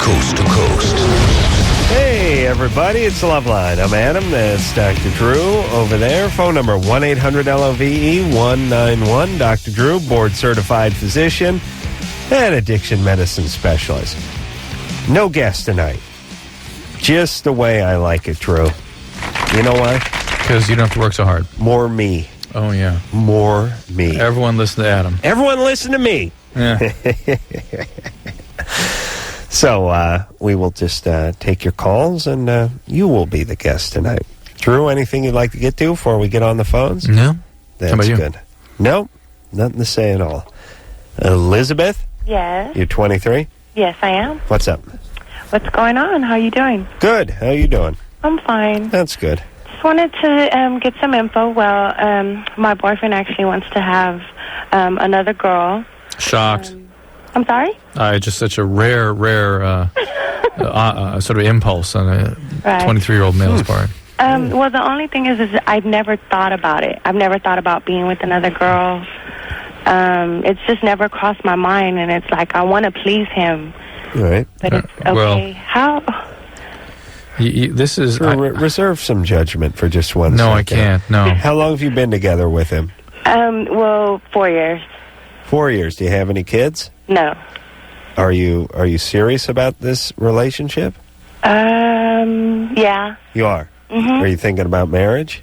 coast to coast. Hey, everybody, it's Loveline. I'm Adam. That's Dr. Drew over there. Phone number 1-800-LOVE-191. Dr. Drew, board-certified physician and addiction medicine specialist. No guest tonight. Just the way I like it, Drew. You know why? Because you don't have to work so hard. More me. Oh, yeah. More me. Everyone listen to Adam. Everyone listen to me. Yeah. So we will just take your calls, and you will be the guest tonight. Drew, anything you'd like to get to before we get on the phones? No. That's How about you? Good. No, nothing to say at all. Elizabeth? Yes. You're 23? Yes, I am. What's up? What's going on? How are you doing? Good. How you doing? I'm fine. That's good. Just wanted to get some info. Well, my boyfriend actually wants to have another girl. Shocked. I'm sorry? Just such a rare sort of impulse on a Right. 23-year-old male's part. Well, the only thing is I've never thought about it. I've never thought about being with another girl. It's just never crossed my mind, and it's like I want to please him. All right. But it's okay. Well, How? This is... Reserve some judgment for just one second. No, I can't. No. How long have you been together with him? Well, 4 years. 4 years. Do you have any kids? No. Are you serious about this relationship? Yeah. You are? Mm-hmm. Are you thinking about marriage?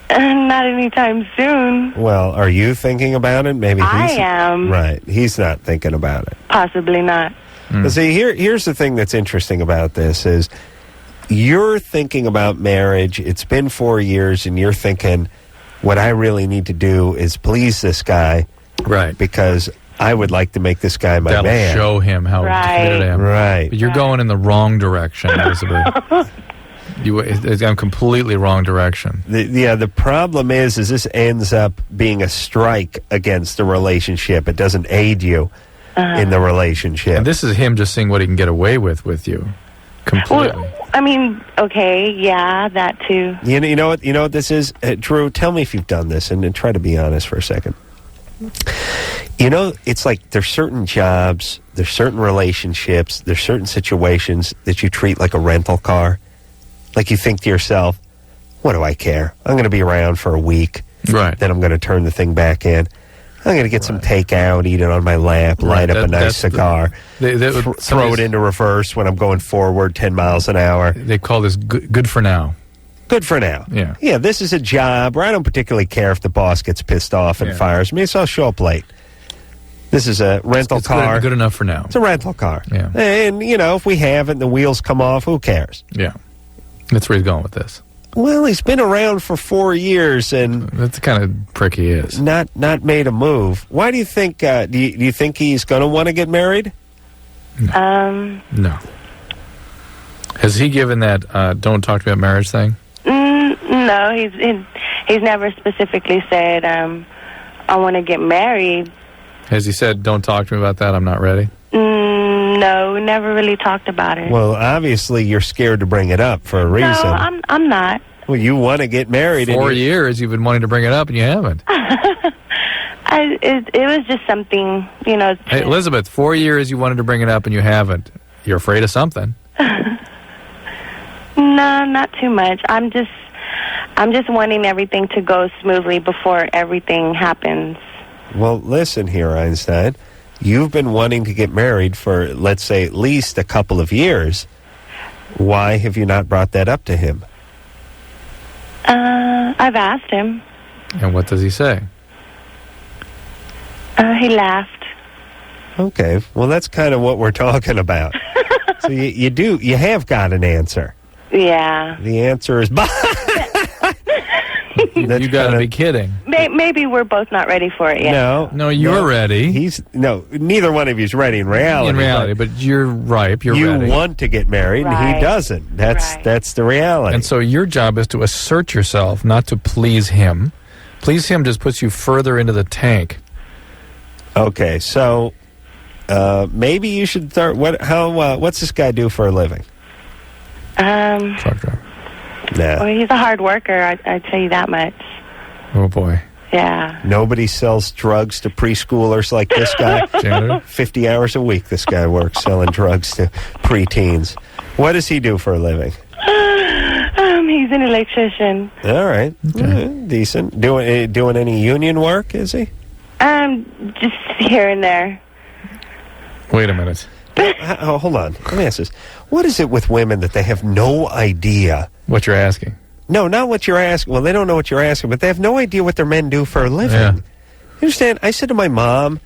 Not anytime soon. Well, are you thinking about it? Maybe I am. Right. He's not thinking about it. Possibly not. But see, here's the thing that's interesting about this is you're thinking about marriage. It's been 4 years, and you're thinking, what I really need to do is please this guy. Right. Because I would like to make this guy my That'll man. show him how committed I am. Right. But you're going in the wrong direction, Elizabeth. It's gone completely wrong direction. The problem is this ends up being a strike against the relationship. It doesn't aid you in the relationship. And this is him just seeing what he can get away with you. Completely. Well, I mean, okay, yeah, that too. You know what this is? Drew, tell me if you've done this, and try to be honest for a second. You know, it's like there's certain jobs, there's certain relationships, there's certain situations that you treat like a rental car. Like you think to yourself, what do I care? I'm going to be around for a week. Right. Then I'm going to turn the thing back in. I'm going to get some takeout, eat it on my lap, light up a nice cigar, throw it into reverse when I'm going forward 10 miles an hour. They call this good for now. Good for now. Yeah. Yeah, this is a job where I don't particularly care if the boss gets pissed off and fires me, so I'll show up late. This is a rental car. Good enough for now. It's a rental car. Yeah. And, if we have it and the wheels come off, who cares? Yeah. That's where he's going with this. Well, he's been around for 4 years and... That's the kind of prick he is. Not made a move. Why do you think... do you think he's going to want to get married? No. Has he given that don't talk to me about marriage thing? No, he's never specifically said, I want to get married. Has he said, don't talk to me about that, I'm not ready? No, we never really talked about it. Well, obviously you're scared to bring it up for a reason. No, I'm not. Well, you want to get married. 4 years you've been wanting to bring it up and you haven't. It was just something, Hey, Elizabeth, 4 years you wanted to bring it up and you haven't. You're afraid of something. No, not too much. I'm just wanting everything to go smoothly before everything happens. Well, listen here, Einstein. You've been wanting to get married for, let's say, at least a couple of years. Why have you not brought that up to him? I've asked him. And what does he say? He laughed. Okay, well, that's kind of what we're talking about. So you have got an answer. Yeah. The answer is... You got to be kidding. Maybe we're both not ready for it yet. No, you're ready. Neither one of you's ready in reality. But you're ripe. You're ready. You want to get married, and he doesn't. That's the reality. And so your job is to assert yourself, not to please him. Please him just puts you further into the tank. Okay, so maybe you should start. What's this guy do for a living? Truck driver. No. Well, he's a hard worker. I tell you that much. Oh boy. Yeah. Nobody sells drugs to preschoolers like this guy. Janitor? 50 hours a week this guy works selling drugs to preteens. What does he do for a living? He's an electrician. All right. Decent. Doing any union work, is he? Just here and there. Wait a minute. Hold on. Let me ask this. What is it with women that they have no idea? What you're asking? No, not what you're asking. Well, they don't know what you're asking, but they have no idea what their men do for a living. Yeah. You understand? I said to my mom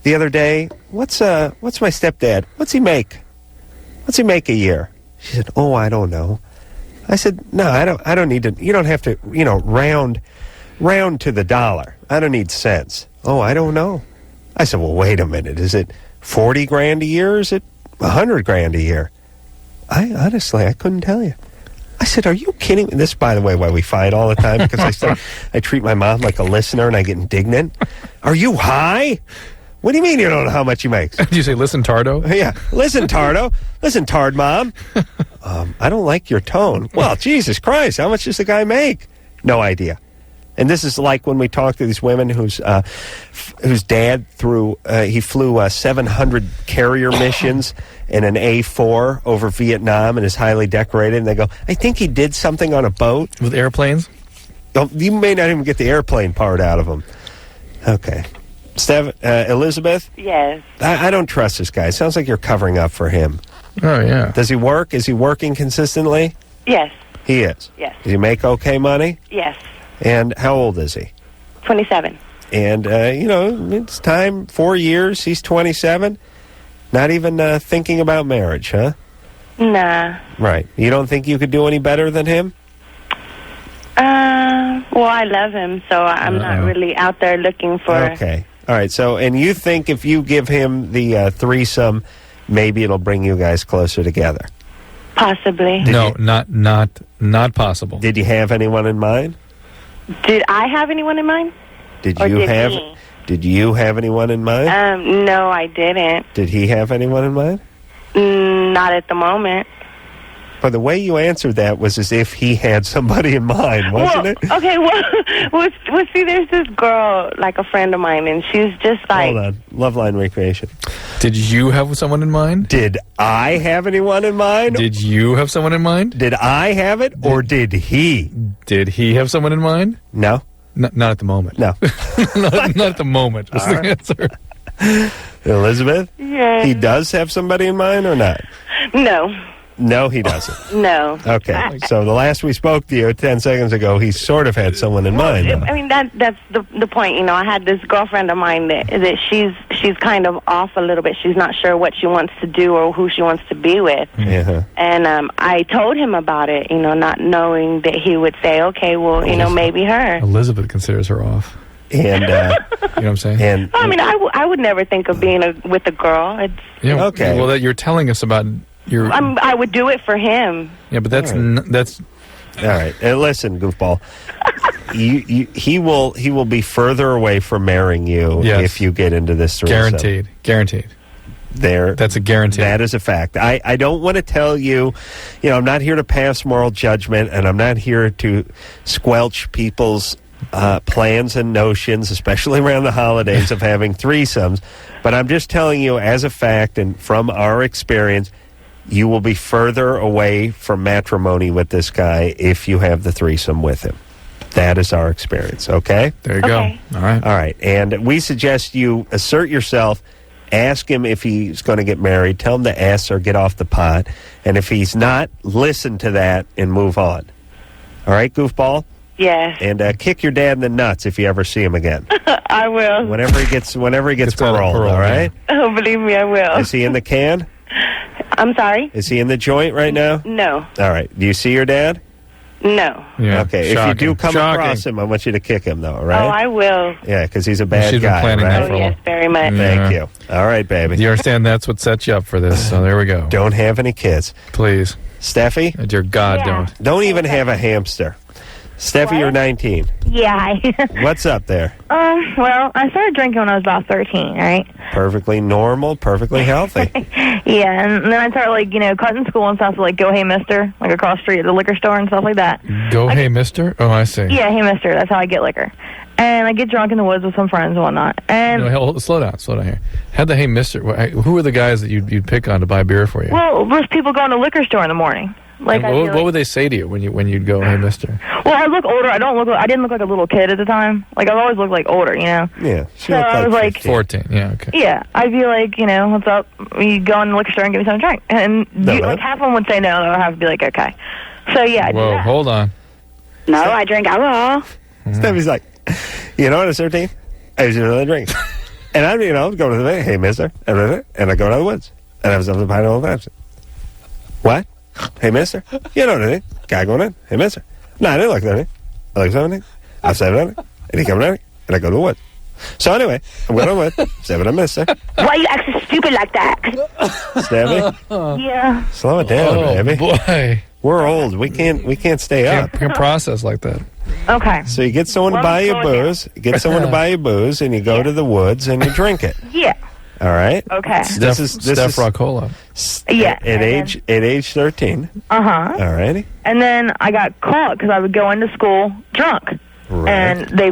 the other day, what's my stepdad? What's he make? What's he make a year? She said, oh, I don't know. I said, no, I don't need to. You don't have to, round to the dollar. I don't need cents. Oh, I don't know. I said, well, wait a minute. Is it 40 grand a year or is it 100 grand a year? I couldn't tell you. I said, are you kidding me? This, by the way, why we fight all the time, because I treat my mom like a listener and I get indignant. Are you high? What do you mean you don't know how much he makes? Did you say, listen, Tardo? Yeah. Listen, Tardo. Listen, Tard Mom. I don't like your tone. Well, Jesus Christ, how much does the guy make? No idea. And this is like when we talk to these women whose dad he flew 700 carrier missions in an A4 over Vietnam and is highly decorated. And they go, I think he did something on a boat. With airplanes? You may not even get the airplane part out of him. Okay. Elizabeth? Yes. I don't trust this guy. It sounds like you're covering up for him. Oh, yeah. Does he work? Is he working consistently? Yes. He is? Yes. Does he make okay money? Yes. And how old is he? 27. And, it's time, 4 years, he's 27. Not even thinking about marriage, huh? Nah. Right. You don't think you could do any better than him? Well, I love him, so I'm not really out there looking for... Okay. All right. So, and you think if you give him the threesome, maybe it'll bring you guys closer together? Possibly. Not possible. Did you have anyone in mind? Did I have anyone in mind? Did Or you did have? he? Did you have anyone in mind? No, I didn't. Did he have anyone in mind? Not at the moment. But the way you answered that was as if he had somebody in mind, wasn't it? Okay, well, see, there's this girl, like a friend of mine, and she's just like... Hold on. Loveline Recreation. Did you have someone in mind? Did I have anyone in mind? Did you have someone in mind? Did I have it, or did he? Did he have someone in mind? No. Not at the moment. No. not at the moment was the answer. Elizabeth? Yeah. He does have somebody in mind or not? No. No, he doesn't. No. Okay. So the last we spoke to you 10 seconds ago, he sort of had someone in mind. Though. I mean, that's the point. I had this girlfriend of mine that she's kind of off a little bit. She's not sure what she wants to do or who she wants to be with. Yeah. And I told him about it, not knowing that he would say, okay, well, maybe her. Elizabeth considers her off. And you know what I'm saying? And I mean, I would never think of being with a girl. It's yeah. Okay. Well, that you're telling us about your. I would do it for him. Yeah, but that's that's. All right. Listen, goofball. He will be further away from marrying you if you get into this threesome. Guaranteed. That's a guarantee. That is a fact. I don't want to tell you, I'm not here to pass moral judgment, and I'm not here to squelch people's plans and notions, especially around the holidays, of having threesomes. But I'm just telling you as a fact and from our experience, you will be further away from matrimony with this guy if you have the threesome with him. That is our experience, okay? There you Okay. go. All right. And we suggest you assert yourself. Ask him if he's going to get married. Tell him to ask or get off the pot. And if he's not, listen to that and move on. All right, goofball? Yes. And kick your dad in the nuts if you ever see him again. I will. Whenever he gets Gets out of paroled, parole, all right? Oh, believe me, I will. Is he in the can? I'm sorry? Is he in the joint right now? No. All right. Do you see your dad? No. Yeah. Okay. Shocking. If you do come Shocking. across him, I want you to kick him, though, all right? Oh, I will. Yeah, because he's a bad She's been guy, planning that right? for Oh, a yes, very much. Thank Yeah. you. All right, baby. Do you understand that's what set you up for this? So there we go. Don't have any kids. Please. Steffi, Dear God, Yeah. don't even have a hamster. Steffi, you're 19. Yeah. What's up there? Well, I started drinking when I was about 13, right? Perfectly normal, perfectly healthy. Yeah, and then I started, cutting school and stuff, so, go, hey, mister, across the street at the liquor store and stuff like that. Go, hey, mister? Oh, I see. Yeah, hey, mister, that's how I get liquor. and I get drunk in the woods with some friends and whatnot. And Slow down here. Had the Hey Mister? Who were the guys that you'd pick on to buy beer for you? well, there's people going to the liquor store in the morning. Like, And what would they say to you when you'd go, Hey Mister? Well, I look older. I didn't look like a little kid at the time. Like, I've always looked like older, you know. Yeah. So I was like 14. Yeah. Okay. Yeah, I'd be like, what's up? You go in the liquor store and give me something to drink. And like half of them would say no, and I would have to be like, okay. So, yeah, I'd do Whoa, that. hold on. No, I drink alcohol. Steffi's like, when I was 13, I used to really drink. And I'd, go to the Hey Mister, and I go to the woods. And I was up to the pine all the time. What? Hey Mister? You know anything? Guy going in. Hey Mister? No, I didn't look at anything. I looked at anything. I'm 7 and he coming at me, and I go to the woods. So anyway, I'm going to the woods. 7 Mister. Why are you acting stupid like that? Steffi, Yeah. slow it down, baby. Boy. We're old. We can't stay up. Can't process like that. Okay. So you get someone to Well, buy you slow it down. booze. You get someone to buy you booze, and you go to the woods and you drink it. Yeah. All right. Okay. This is Steph Roccola. Yeah. At age 13. Uh-huh. All righty. And then I got caught because I would go into school drunk. Right. And they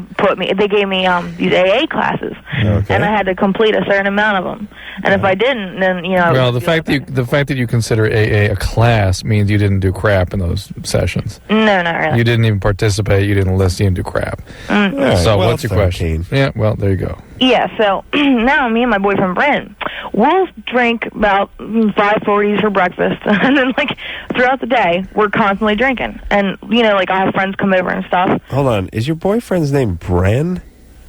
gave me these AA classes. Okay. And I had to complete a certain amount of them. And if I didn't, then, I Well, would the fact that you consider AA a class means you didn't do crap in those sessions. No, not really. You didn't even participate. You didn't listen. You didn't do crap. All right, So well, what's your 13. question? Yeah. Well, there you go. Yeah, so now me and my boyfriend Brent, we'll drink about 540s for breakfast, and then throughout the day we're constantly drinking. And I have friends come over and stuff. Hold on. Is your boyfriend's name Bren?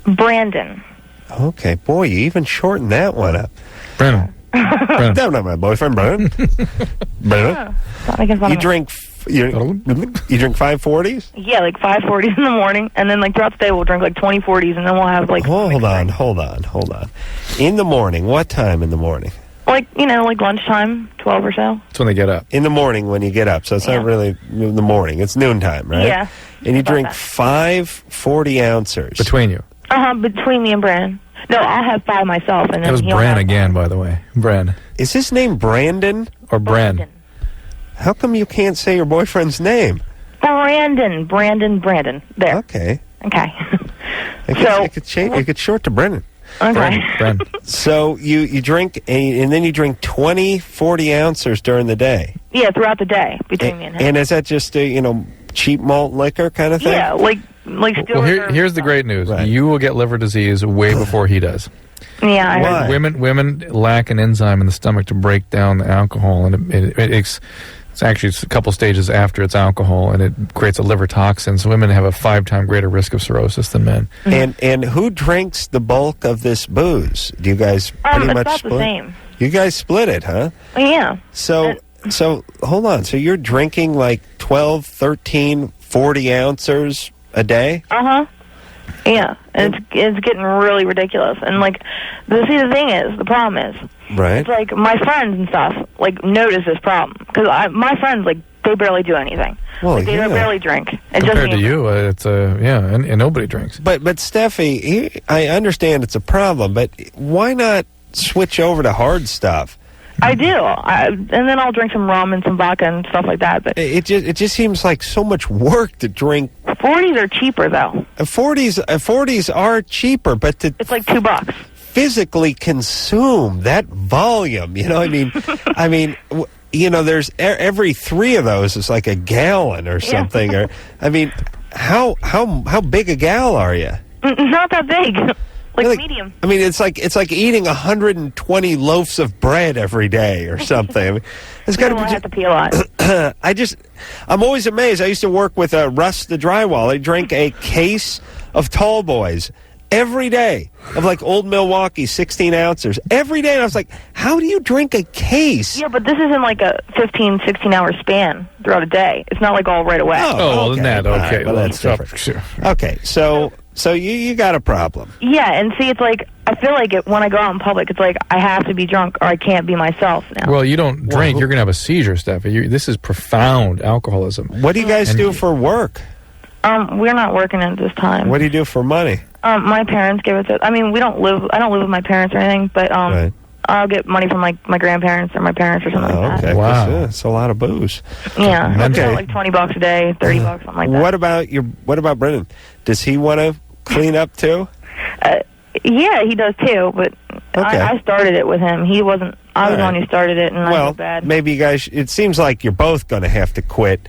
Brandon. Okay, boy, you even shortened that one up. Brennan. That's not my boyfriend, Bren. Bren. Not making fun You of me. drink. You drink 540s? Yeah, 540s in the morning, and then throughout the day we'll drink 20 40s, and then we'll have Hold on. In the morning, what time in the morning? lunchtime, 12 or so. That's when they get up. In the morning when you get up, so it's not really in the morning. It's noontime, right? Yeah. And you About drink that. 5 40-ouncers. Between you. Between me and Brandon. No, I'll have 5 myself, and then That was he'll Bran have again, by the way. Bran. Is his name Brandon? Or Bran. Brandon. How come you can't say your boyfriend's name? Brandon. There. Okay. Okay. It could change. It could short to Brennan. Okay. Bran. So you drink, and then you drink 20 40-ouncers during the day. Yeah, throughout the day between me and him. And is that just a, cheap malt liquor kind of thing? Yeah, still. Well, here's the great news. Right. You will get liver disease way before he does. Yeah, I Why? heard. Women lack an enzyme in the stomach to break down the alcohol, and it's actually a couple stages after it's alcohol, and it creates a liver toxin. So women have a 5 times greater risk of cirrhosis than men. And who drinks the bulk of this booze? Do you guys pretty It's much about split? the same. You guys split it, huh? Yeah. So hold on. So you're drinking 12, 13, 40-ouncers a day? Uh-huh. Yeah. And it's getting really ridiculous. And the problem is, Right. it's my friends and stuff notice this problem because my friends they barely do anything. Well, They yeah. barely drink. It Compared just to you, it's and nobody drinks. But Steffi, I understand it's a problem, but why not switch over to hard stuff? I do. And then I'll drink some rum and some vodka and stuff like that. But It just seems like so much work to drink. 40s are cheaper though. 40s are cheaper, but to It's $2. physically consume that volume, there's every 3 of those is like a gallon or something. Or how big a gal are you? Not that big. Really? Medium. It's like eating 120 loaves of bread every day or something. It's got I have to to pee a lot. I'm always amazed. I used to work with Russ the drywall. I drank a case of Tall Boys every day of Old Milwaukee 16-ouncers every day. And I was like, how do you drink a case? Yeah, but this isn't a 15, 16-hour span throughout a day. It's not all right away. Oh, okay. that All right, okay. well, that's different. Sure. Okay, so you got a problem. Yeah, and see, it's I feel when I go out in public, it's I have to be drunk or I can't be myself now. Well, you don't drink, you're going to have a seizure, Steffi. This is profound alcoholism. What do you guys do for work? We're not working at this time. What do you do for money? My parents give it to. I don't live with my parents or anything, but Right. I'll get money from my grandparents or my parents or something like Okay. that. Wow. That's a lot of booze. Yeah, Okay. $20 a day, $30, something like that. What about Brendan? Does he want to clean up too? Yeah, he does too, but Okay. I started it with him. He wasn't. I was the one who started it, and I feel bad. Maybe you guys, it seems like you're both going to have to quit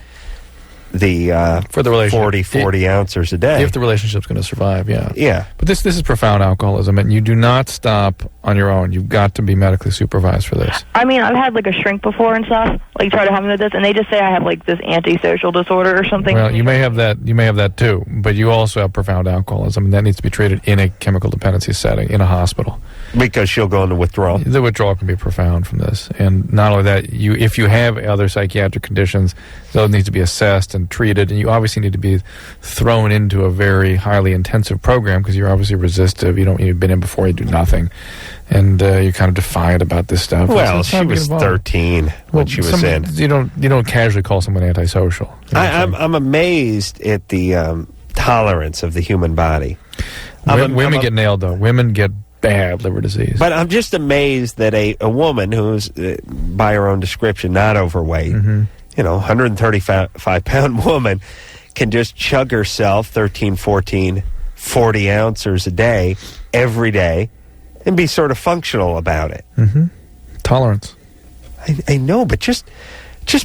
the For the relationship. 40 ounces a day. If the relationship's going to survive, yeah. Yeah. But this is profound alcoholism, and you do not stop on your own. You've got to be medically supervised for this. I mean, I've had like a shrink before and stuff, like try to help me with this, and they just say I have like this antisocial disorder or something. Well, you may have that. You may have that too, but you also have profound alcoholism, and that needs to be treated in a chemical dependency setting in a hospital. Because she'll go into withdrawal. The withdrawal can be profound from this, and not only that, if you have other psychiatric conditions, those need to be assessed and treated, and you obviously need to be thrown into a very highly intensive program because you're obviously resistive. You've been in before, you do nothing, and you're kind of defiant about this stuff. Well, she was 13 when she was in. You don't casually call someone antisocial. I'm amazed at the tolerance of the human body. Women get nailed, though. Women get bad liver disease. But I'm just amazed that a woman who's, by her own description, not overweight, 135-pound woman, can just chug herself 13, 14, 40 ounces a day, every day, and be sort of functional about it. Mm-hmm. Tolerance. I know, but just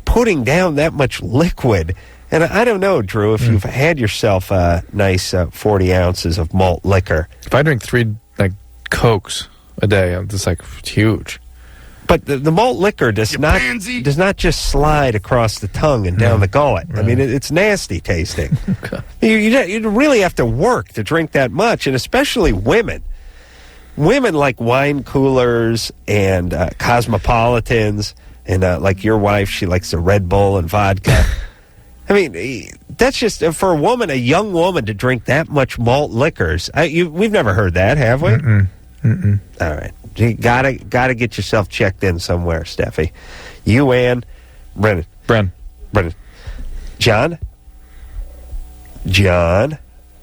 putting down that much liquid, and I don't know, Drew, if you've had yourself a nice 40 ounces of malt liquor. If I drink 3 Cokes a day, I'm just like, it's huge. But the malt liquor does not just slide across the tongue and down the gullet. Right. I mean, it's nasty tasting. Okay. You really have to work to drink that much, and especially women. Women like wine coolers and cosmopolitans, and like your wife, she likes the Red Bull and vodka. I mean, that's just, for a young woman to drink that much malt liquors. We've never heard that, have we? Mm-mm. All right. You gotta get yourself checked in somewhere, Steffi. You and Brennan. John?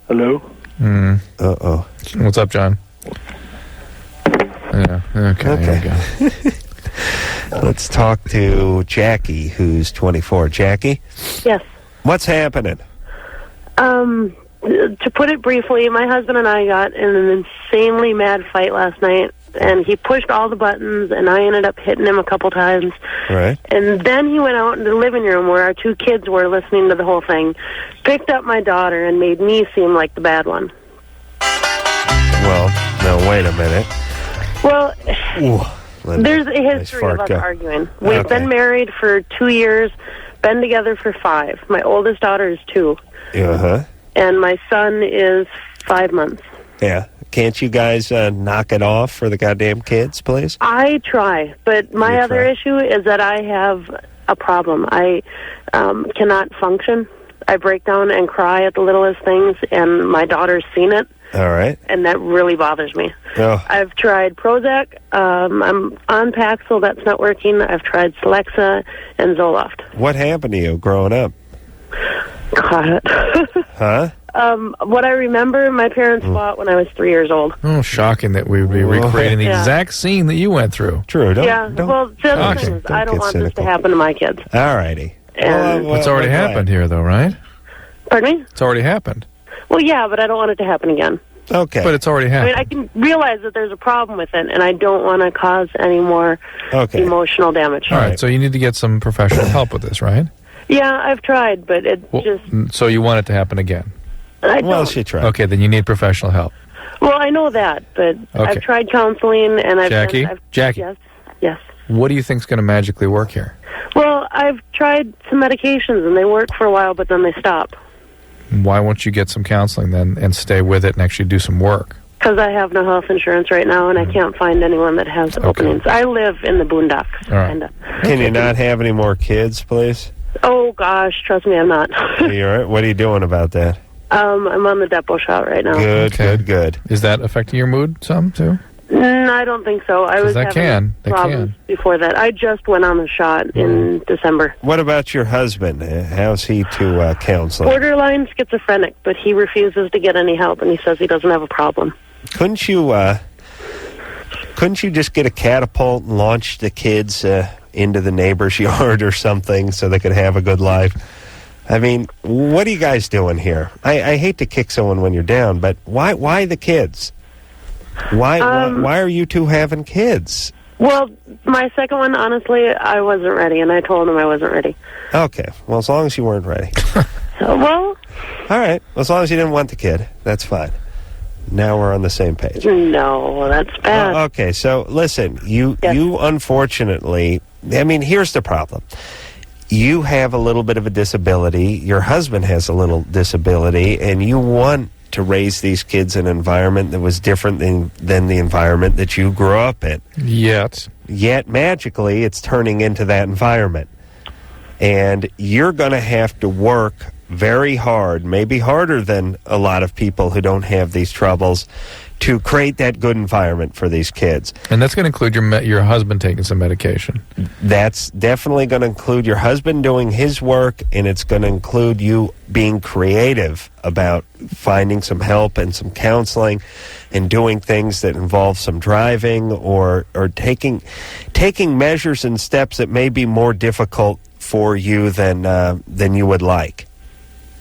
Hello? Uh-oh. What's up, John? Yeah, okay. Here we go. Let's talk to Jackie, who's 24. Jackie? Yes. What's happening? To put it briefly, my husband and I got in an insanely mad fight last night, and he pushed all the buttons, and I ended up hitting him a couple times. Right. And then he went out in the living room where our 2 kids were listening to the whole thing, picked up my daughter, and made me seem like the bad one. Well, now, wait a minute. Well, Linda, there's a history of us arguing. We've been married for 2 years, been together for 5. My oldest daughter is 2. Uh-huh. And my son is 5 months. Yeah. Can't you guys knock it off for the goddamn kids, please? I try, but my other issue is that I have a problem. I cannot function. I break down and cry at the littlest things, and my daughter's seen it. All right. And that really bothers me. Oh. I've tried Prozac. I'm on Paxil. That's not working. I've tried Celexa and Zoloft. What happened to you growing up? God. Huh? What I remember, my parents fought when I was 3 years old. Oh, shocking that we would be recreating the exact scene that you went through. True. Well, the other thing is, I don't want this to happen to my kids. All righty. It's already happened here, though, right? Pardon me? It's already happened. Well, yeah, but I don't want it to happen again. Okay. But it's already happened. I mean, I can realize that there's a problem with it, and I don't want to cause any more emotional damage. All right, so you need to get some professional help with this, right? Yeah, I've tried, but So you want it to happen again? I don't. Well, she tried. Okay, then you need professional help. Well, I know that, but I've tried counseling, and Jackie? Jackie? Yes. What do you think's going to magically work here? Well, I've tried some medications, and they work for a while, but then they stop. Why won't you get some counseling then and stay with it and actually do some work? Because I have no health insurance right now, and I can't find anyone that has openings. I live in the boondocks. All right. Can you not have any more kids, please? Oh, gosh, trust me, I'm not. You all right? What are you doing about that? I'm on the depot shot right now. Good. Is that affecting your mood some, too? I don't think so. I was having problems before that. I just went on the shot in December. What about your husband? How's he to counseling? Borderline schizophrenic, but he refuses to get any help, and he says he doesn't have a problem. Couldn't you just get a catapult and launch the kids into the neighbor's yard or something so they could have a good life? I mean, what are you guys doing here? I hate to kick someone when you're down, but why the kids? Why are you two having kids? Well, my second one, honestly, I wasn't ready, and I told him I wasn't ready. Okay. Well, as long as you weren't ready. Well... All right. Well, as long as you didn't want the kid, that's fine. Now we're on the same page. No, that's bad. Okay, so listen, you unfortunately, I mean, here's the problem. You have a little bit of a disability, your husband has a little disability, and you want to raise these kids in an environment that was different than the environment that you grew up in. Yet magically, it's turning into that environment. And you're going to have to work very hard, maybe harder than a lot of people who don't have these troubles, to create that good environment for these kids. And that's going to include your husband taking some medication. That's definitely going to include your husband doing his work, and it's going to include you being creative about finding some help and some counseling and doing things that involve some driving or taking measures and steps that may be more difficult for you than you would like,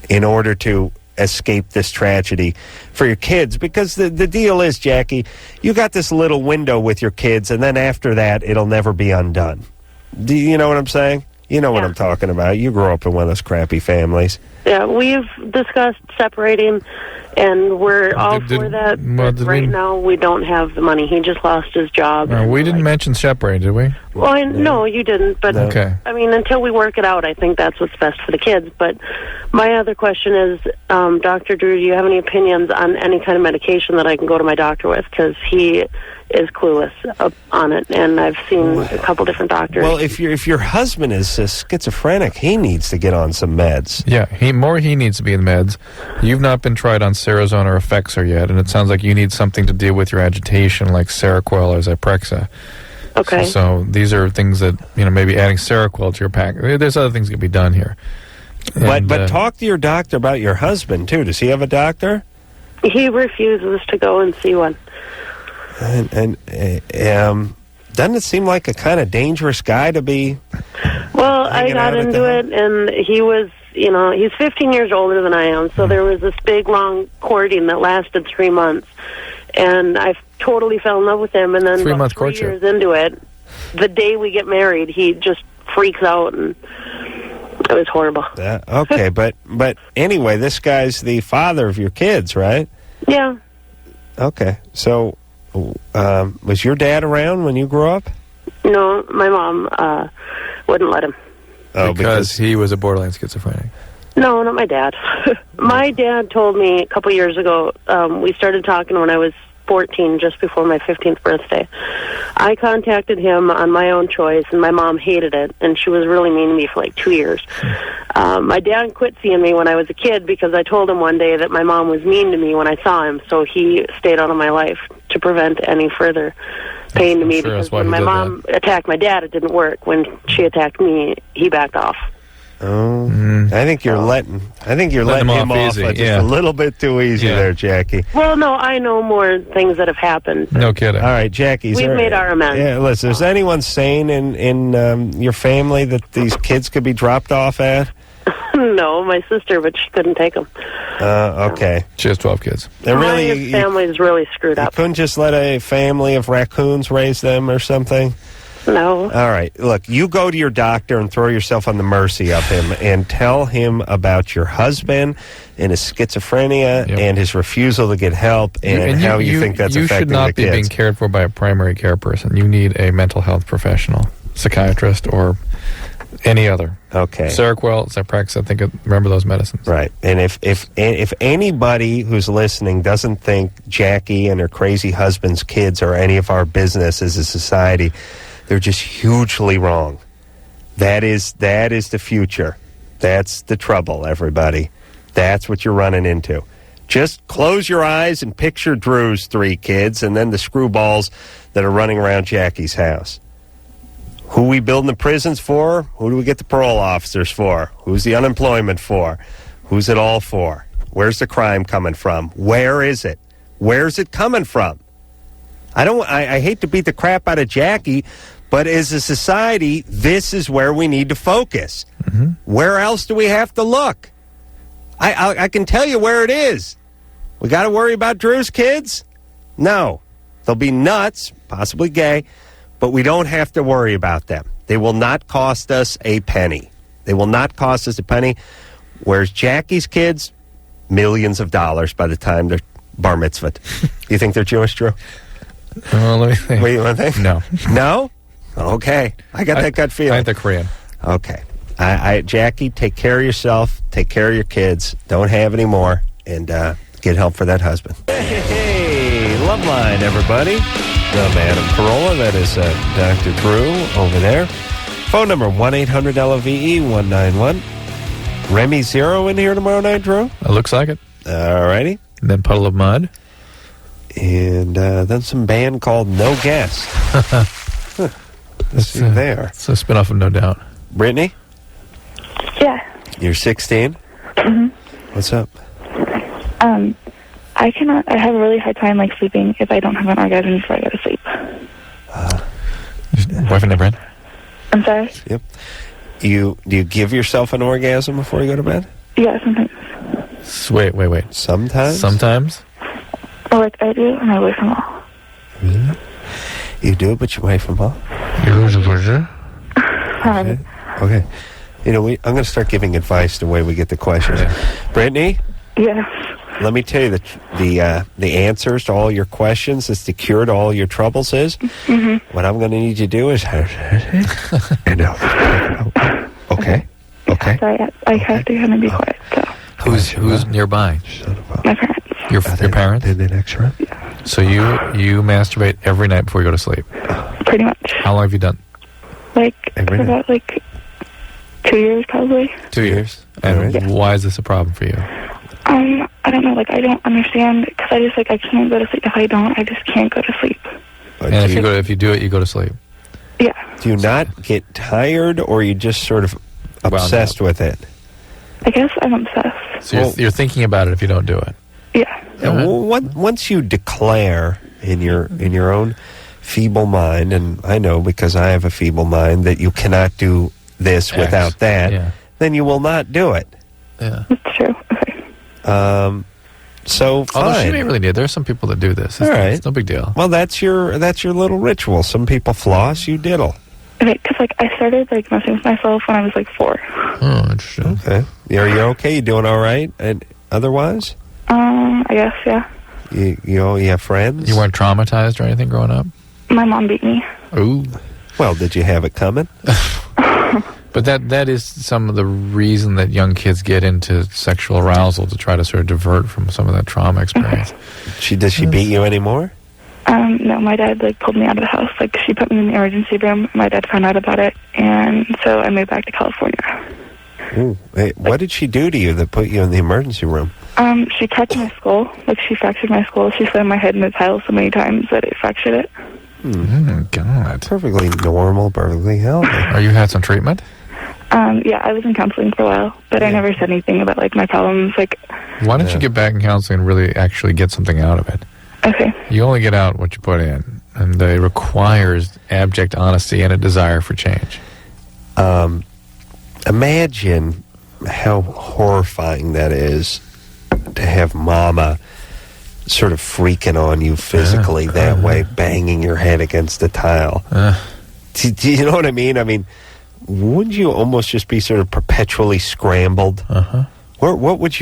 in order to escape this tragedy for your kids. Because the deal is, Jackie, you got this little window with your kids, and then after that, it'll never be undone. Do you know what I'm saying? You know what I'm talking about. You grew up in one of those crappy families. Yeah, we've discussed separating, and we're all for that. But right now, we don't have the money. He just lost his job. We didn't mention separating, did we? Well, no, you didn't. But okay. I mean, until we work it out, I think that's what's best for the kids. But my other question is, Dr. Drew, do you have any opinions on any kind of medication that I can go to my doctor with? Because he is clueless on it, and I've seen a couple different doctors. Well, if your husband is schizophrenic, he needs to get on some meds. Yeah, he needs to be in meds. You've not been tried on Seroquel or Effexor yet, and it sounds like you need something to deal with your agitation, like Seroquel or Zyprexa. Okay. So these are things that, maybe adding Seroquel to your pack. There's other things that can be done here. But talk to your doctor about your husband, too. Does he have a doctor? He refuses to go and see one. And doesn't it seem like a kind of dangerous guy to be? Well, I got into it, and he was, he's 15 years older than I am, so there was this big, long courting that lasted 3 months, and I totally fell in love with him, and then 3 months 3 years into it, the day we get married, he just freaks out, and it was horrible. Okay, but anyway, this guy's the father of your kids, right? Yeah. Okay, so was your dad around when you grew up? No, my mom wouldn't let him. Oh, because he was a borderline schizophrenic. No, not my dad. My dad told me a couple years ago, we started talking when I was 14, just before my 15th birthday. I contacted him on my own choice, and my mom hated it, and she was really mean to me for like 2 years. My dad quit seeing me when I was a kid because I told him one day that my mom was mean to me when I saw him, so he stayed out of my life to prevent any further pain to me, because when my mom attacked my dad, it didn't work. When she attacked me, he backed off. Oh, I think you're letting him off just a little bit too easy there, Jackie. Well, no, I know more things that have happened. No kidding. All right, Jackie. We've made our amends. Yeah, listen, is anyone sane in your family that these kids could be dropped off at? No, my sister, but she couldn't take them. Okay. She has 12 kids. My family's really screwed up. You couldn't just let a family of raccoons raise them or something? No. All right. Look, you go to your doctor and throw yourself on the mercy of him and tell him about your husband and his schizophrenia and his refusal to get help and how you think that's affecting the kids. You should not be being cared for by a primary care person. You need a mental health professional, psychiatrist, or any other. Okay. Seroquel, Zyprexa, remember those medicines. Right. And if anybody who's listening doesn't think Jackie and her crazy husband's kids are any of our business as a society, they're just hugely wrong. That is the future. That's the trouble, everybody. That's what you're running into. Just close your eyes and picture Drew's 3 kids and then the screwballs that are running around Jackie's house. Who we building the prisons for? Who do we get the parole officers for? Who's the unemployment for? Who's it all for? Where's the crime coming from? Where is it? Where's it coming from? I hate to beat the crap out of Jackie, But as a society, this is where we need to focus. Where else do we have to look? I can tell you where it is. We got to worry about Drew's kids? No. They'll be nuts, possibly gay, but we don't have to worry about them. They will not cost us a penny. They will not cost us a penny. Whereas Jackie's kids, millions of dollars by the time they're bar mitzvahed. You think they're Jewish, Drew? Well, let me think. What do you want to think? No. No? Okay. I got that gut feeling. I think they're Korean. Okay. Jackie, take care of yourself. Take care of your kids. Don't have any more. And get help for that husband. Hey, Loveline, everybody. I'm Adam Carolla. That is Dr. Drew over there. Phone number 1-800-LOVE-191. Remy Zero in here tomorrow night, Drew? It looks like it. All righty. And then Puddle of Mud. And then some band called No Guest. Let's see there. It's a spin-off of No Doubt. Brittany? Yeah. You're 16? Mm-hmm. What's up? I have a really hard time, like, sleeping if I don't have an orgasm before I go to sleep. Boyfriend never in? I'm sorry? Yep. Do you give yourself an orgasm before you go to bed? Yeah, sometimes. Wait. Sometimes? Sometimes? Or, like, I do, and I away from all. Really? You do, but you're away from home? You lose a pleasure? Okay. You know, I'm going to start giving advice the way we get the questions. Yeah. Brittany? Yeah. Let me tell you the answers to all your questions, is the cure to all your troubles is, what I'm going to need you to do is, okay. Sorry, I have to kind of be quiet, so. Who's nearby? My parents. Your parents? In the next room? Yeah. So you masturbate every night before you go to sleep? Pretty much. How long have you done? Like, every for night? about, like, 2 years, probably. 2 years. And why is this a problem for you? I don't know, like, I don't understand, because I just, like, I can't go to sleep. If I don't, I just can't go to sleep. And if you do it, you go to sleep? Yeah. Do you not get tired, or are you just sort of obsessed with it? I guess I'm obsessed. So you're thinking about it if you don't do it? Yeah. Once you declare in your own feeble mind, and I know because I have a feeble mind that you cannot do this without that, then you will not do it. Yeah. That's true. Okay. So fine. Although she may really need it. There are some people that do this. All right. It's no big deal. Well, that's your little ritual. Some people floss, you diddle. Okay, because, like, I started, like, messing with myself when I was, like, 4. Oh, interesting. Okay. Are you okay? You doing all right? And otherwise? I guess, yeah. You have friends? You weren't traumatized or anything growing up? My mom beat me. Ooh. Well, did you have it coming? But that is some of the reason that young kids get into sexual arousal, to try to sort of divert from some of that trauma experience. Does she beat you anymore? No, my dad, like, pulled me out of the house. Like, she put me in the emergency room. My dad found out about it, and so I moved back to California. Ooh. Hey, what did she do to you that put you in the emergency room? She cracked my skull. Like, she fractured my skull. She slammed my head in the tile so many times that it fractured it. Oh, God. Perfectly normal, perfectly healthy. Are you had some treatment? Yeah, I was in counseling for a while, but I never said anything about, like, my problems. Like, why don't you get back in counseling and really actually get something out of it? Okay. You only get out what you put in, and it requires abject honesty and a desire for change. Imagine how horrifying that is to have mama sort of freaking on you physically that way, banging your head against the tile. Do you know what I mean? I mean, wouldn't you almost just be sort of perpetually scrambled? What would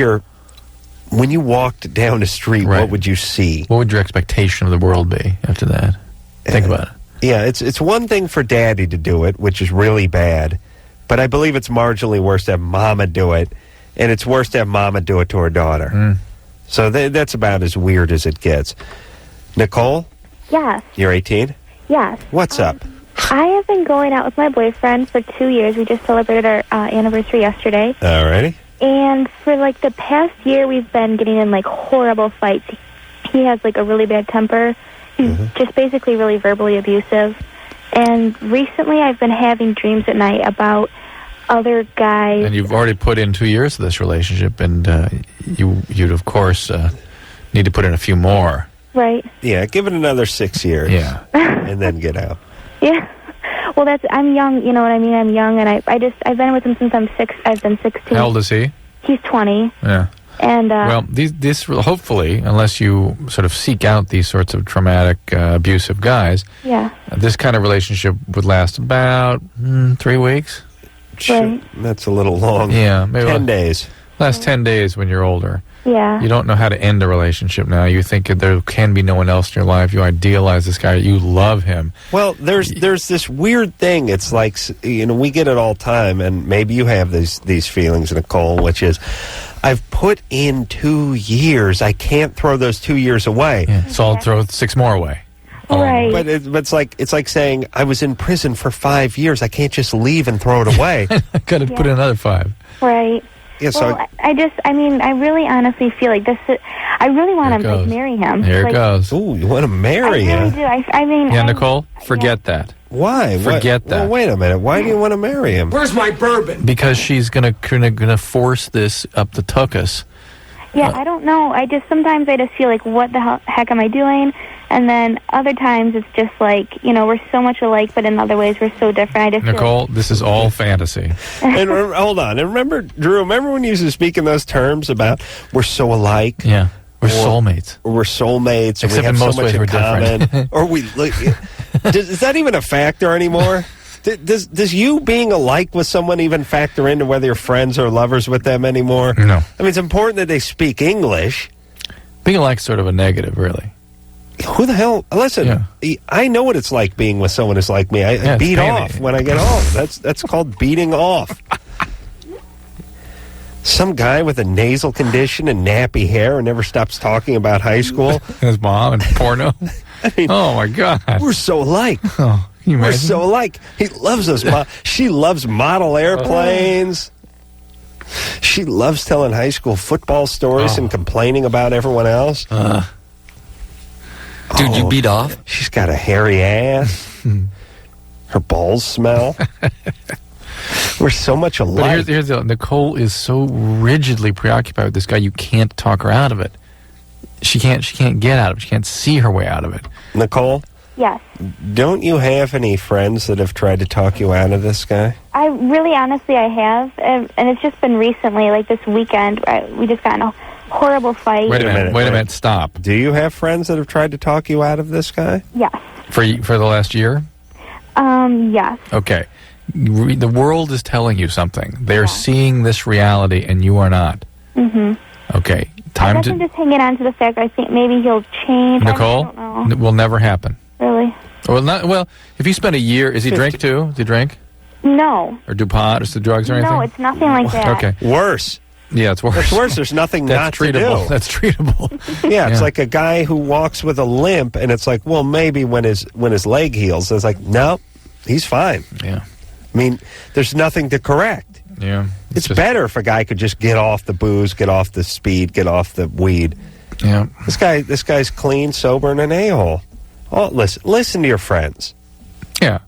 when you walked down the street, what would you see? What would your expectation of the world be after that? Think about it. Yeah, it's one thing for daddy to do it, which is really bad, but I believe it's marginally worse to have mama do it, and it's worse to have mama do it to her daughter. So that's about as weird as it gets. Nicole? Yes. You're 18? Yes. What's up? I have been going out with my boyfriend for 2 years. We just celebrated our anniversary yesterday. Alrighty. And for, like, the past year, we've been getting in, like, horrible fights. He has, like, a really bad temper. He's just basically really verbally abusive. And recently I've been having dreams at night about other guys. And you've already put in 2 years of this relationship, and you'd, of course, need to put in a few more. Right. Yeah, give it another 6 years. Yeah. And then get out. Yeah. Well, I'm young, you know what I mean? I'm young, and I've been with him since I've been 16. How old is he? He's 20. Yeah. And, well, this hopefully, unless you sort of seek out these sorts of traumatic, abusive guys, this kind of relationship would last about 3 weeks. Right. That's a little long. Yeah, maybe 10 days. Last 10 days when you're older. Yeah. You don't know how to end a relationship now. You think that there can be no one else in your life. You idealize this guy. You love him. Well, there's this weird thing. It's like, we get it all the time, and maybe you have these feelings, Nicole, which is, I've put in 2 years. I can't throw those 2 years away. Yeah, so I'll throw 6 more away. Right. But it's like saying, I was in prison for 5 years. I can't just leave and throw it away. I got to put in another 5. Right. Yeah, so well, I really honestly feel like I really want to marry him. Here it goes. Ooh, you want to marry him? I really do. I mean... Yeah, Nicole, forget that. Why? Forget that. Well, wait a minute. Why do you want to marry him? Where's my bourbon? Because she's gonna force this up the tuchus. Yeah, I don't know. Sometimes I just feel like, what the heck am I doing? And then other times it's just like, we're so much alike, but in other ways we're so different. Nicole, this is all fantasy. And hold on. And remember, Drew, when you used to speak in those terms about we're so alike? Yeah. We're soulmates. We're soulmates. Except and we have in most so much ways in we're common. different. Or is that even a factor anymore? Does you being alike with someone even factor into whether you're friends or lovers with them anymore? No. I mean, it's important that they speak English. Being alike is sort of a negative, really. Who the hell? Listen, I know what it's like being with someone who's like me. I beat off when I get home. That's called beating off. Some guy with a nasal condition and nappy hair and never stops talking about high school. His mom and porno. I mean, oh, my God. We're so alike. Oh, you we're imagine? so alike. He loves us. She loves model airplanes. She loves telling high school football stories and complaining about everyone else. Dude, you beat off? She's got a hairy ass. Her balls smell. We're so much alike. But here's the Nicole is so rigidly preoccupied with this guy, you can't talk her out of it. She can't get out of it. She can't see her way out of it. Nicole? Yes. Don't you have any friends that have tried to talk you out of this guy? I really, honestly, I have. And it's just been recently, like this weekend, we just got in a horrible fight. Wait a minute, stop. Do you have friends that have tried to talk you out of this guy? Yes. For the last year? Yes. Okay. The world is telling you something. They're seeing this reality, and you are not. Mm-hmm. Okay. I guess I'm just hanging on to the fact I think maybe he'll change. Nicole, I don't know. It will never happen. Really? Well, if you spend a year... Is he drink, too? Does he drink? No. Or do pot or do drugs or anything? No, it's nothing like that. Okay. Worse. Yeah, it's worse. It's worse. There's nothing not treatable. to do. That's treatable. Yeah, it's like a guy who walks with a limp, and it's like, well, maybe when his leg heals, it's like, no, he's fine. Yeah. I mean, there's nothing to correct. Yeah. It's better if a guy could just get off the booze, get off the speed, get off the weed. Yeah. This guy's clean, sober, and an a-hole. Oh, listen to your friends. Yeah.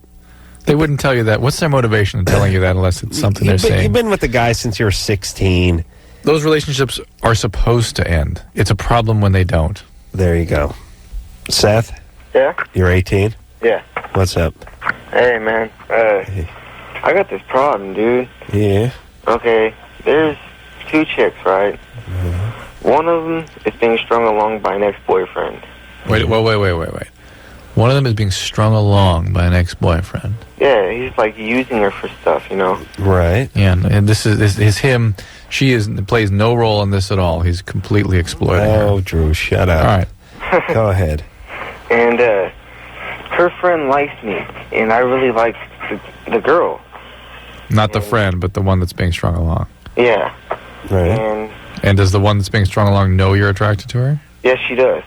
They wouldn't tell you that. What's their motivation in telling you that unless it's something they're saying? You've been with the guy since you were 16. Those relationships are supposed to end. It's a problem when they don't. There you go. Seth? Yeah? You're 18? Yeah. What's up? Hey, man. I got this problem, dude. Yeah? Okay, there's 2 chicks, right? Mm-hmm. One of them is being strung along by an ex-boyfriend. Wait. One of them is being strung along by an ex-boyfriend. Yeah, he's like using her for stuff, you know? Right. Yeah, and this is him. She plays no role in this at all. He's completely exploiting her. Oh, Drew, shut up. All right. Go ahead. And her friend likes me, and I really like the girl. Not the friend, but the one that's being strung along. Yeah. Right. And does the one that's being strung along know you're attracted to her? Yes, she does.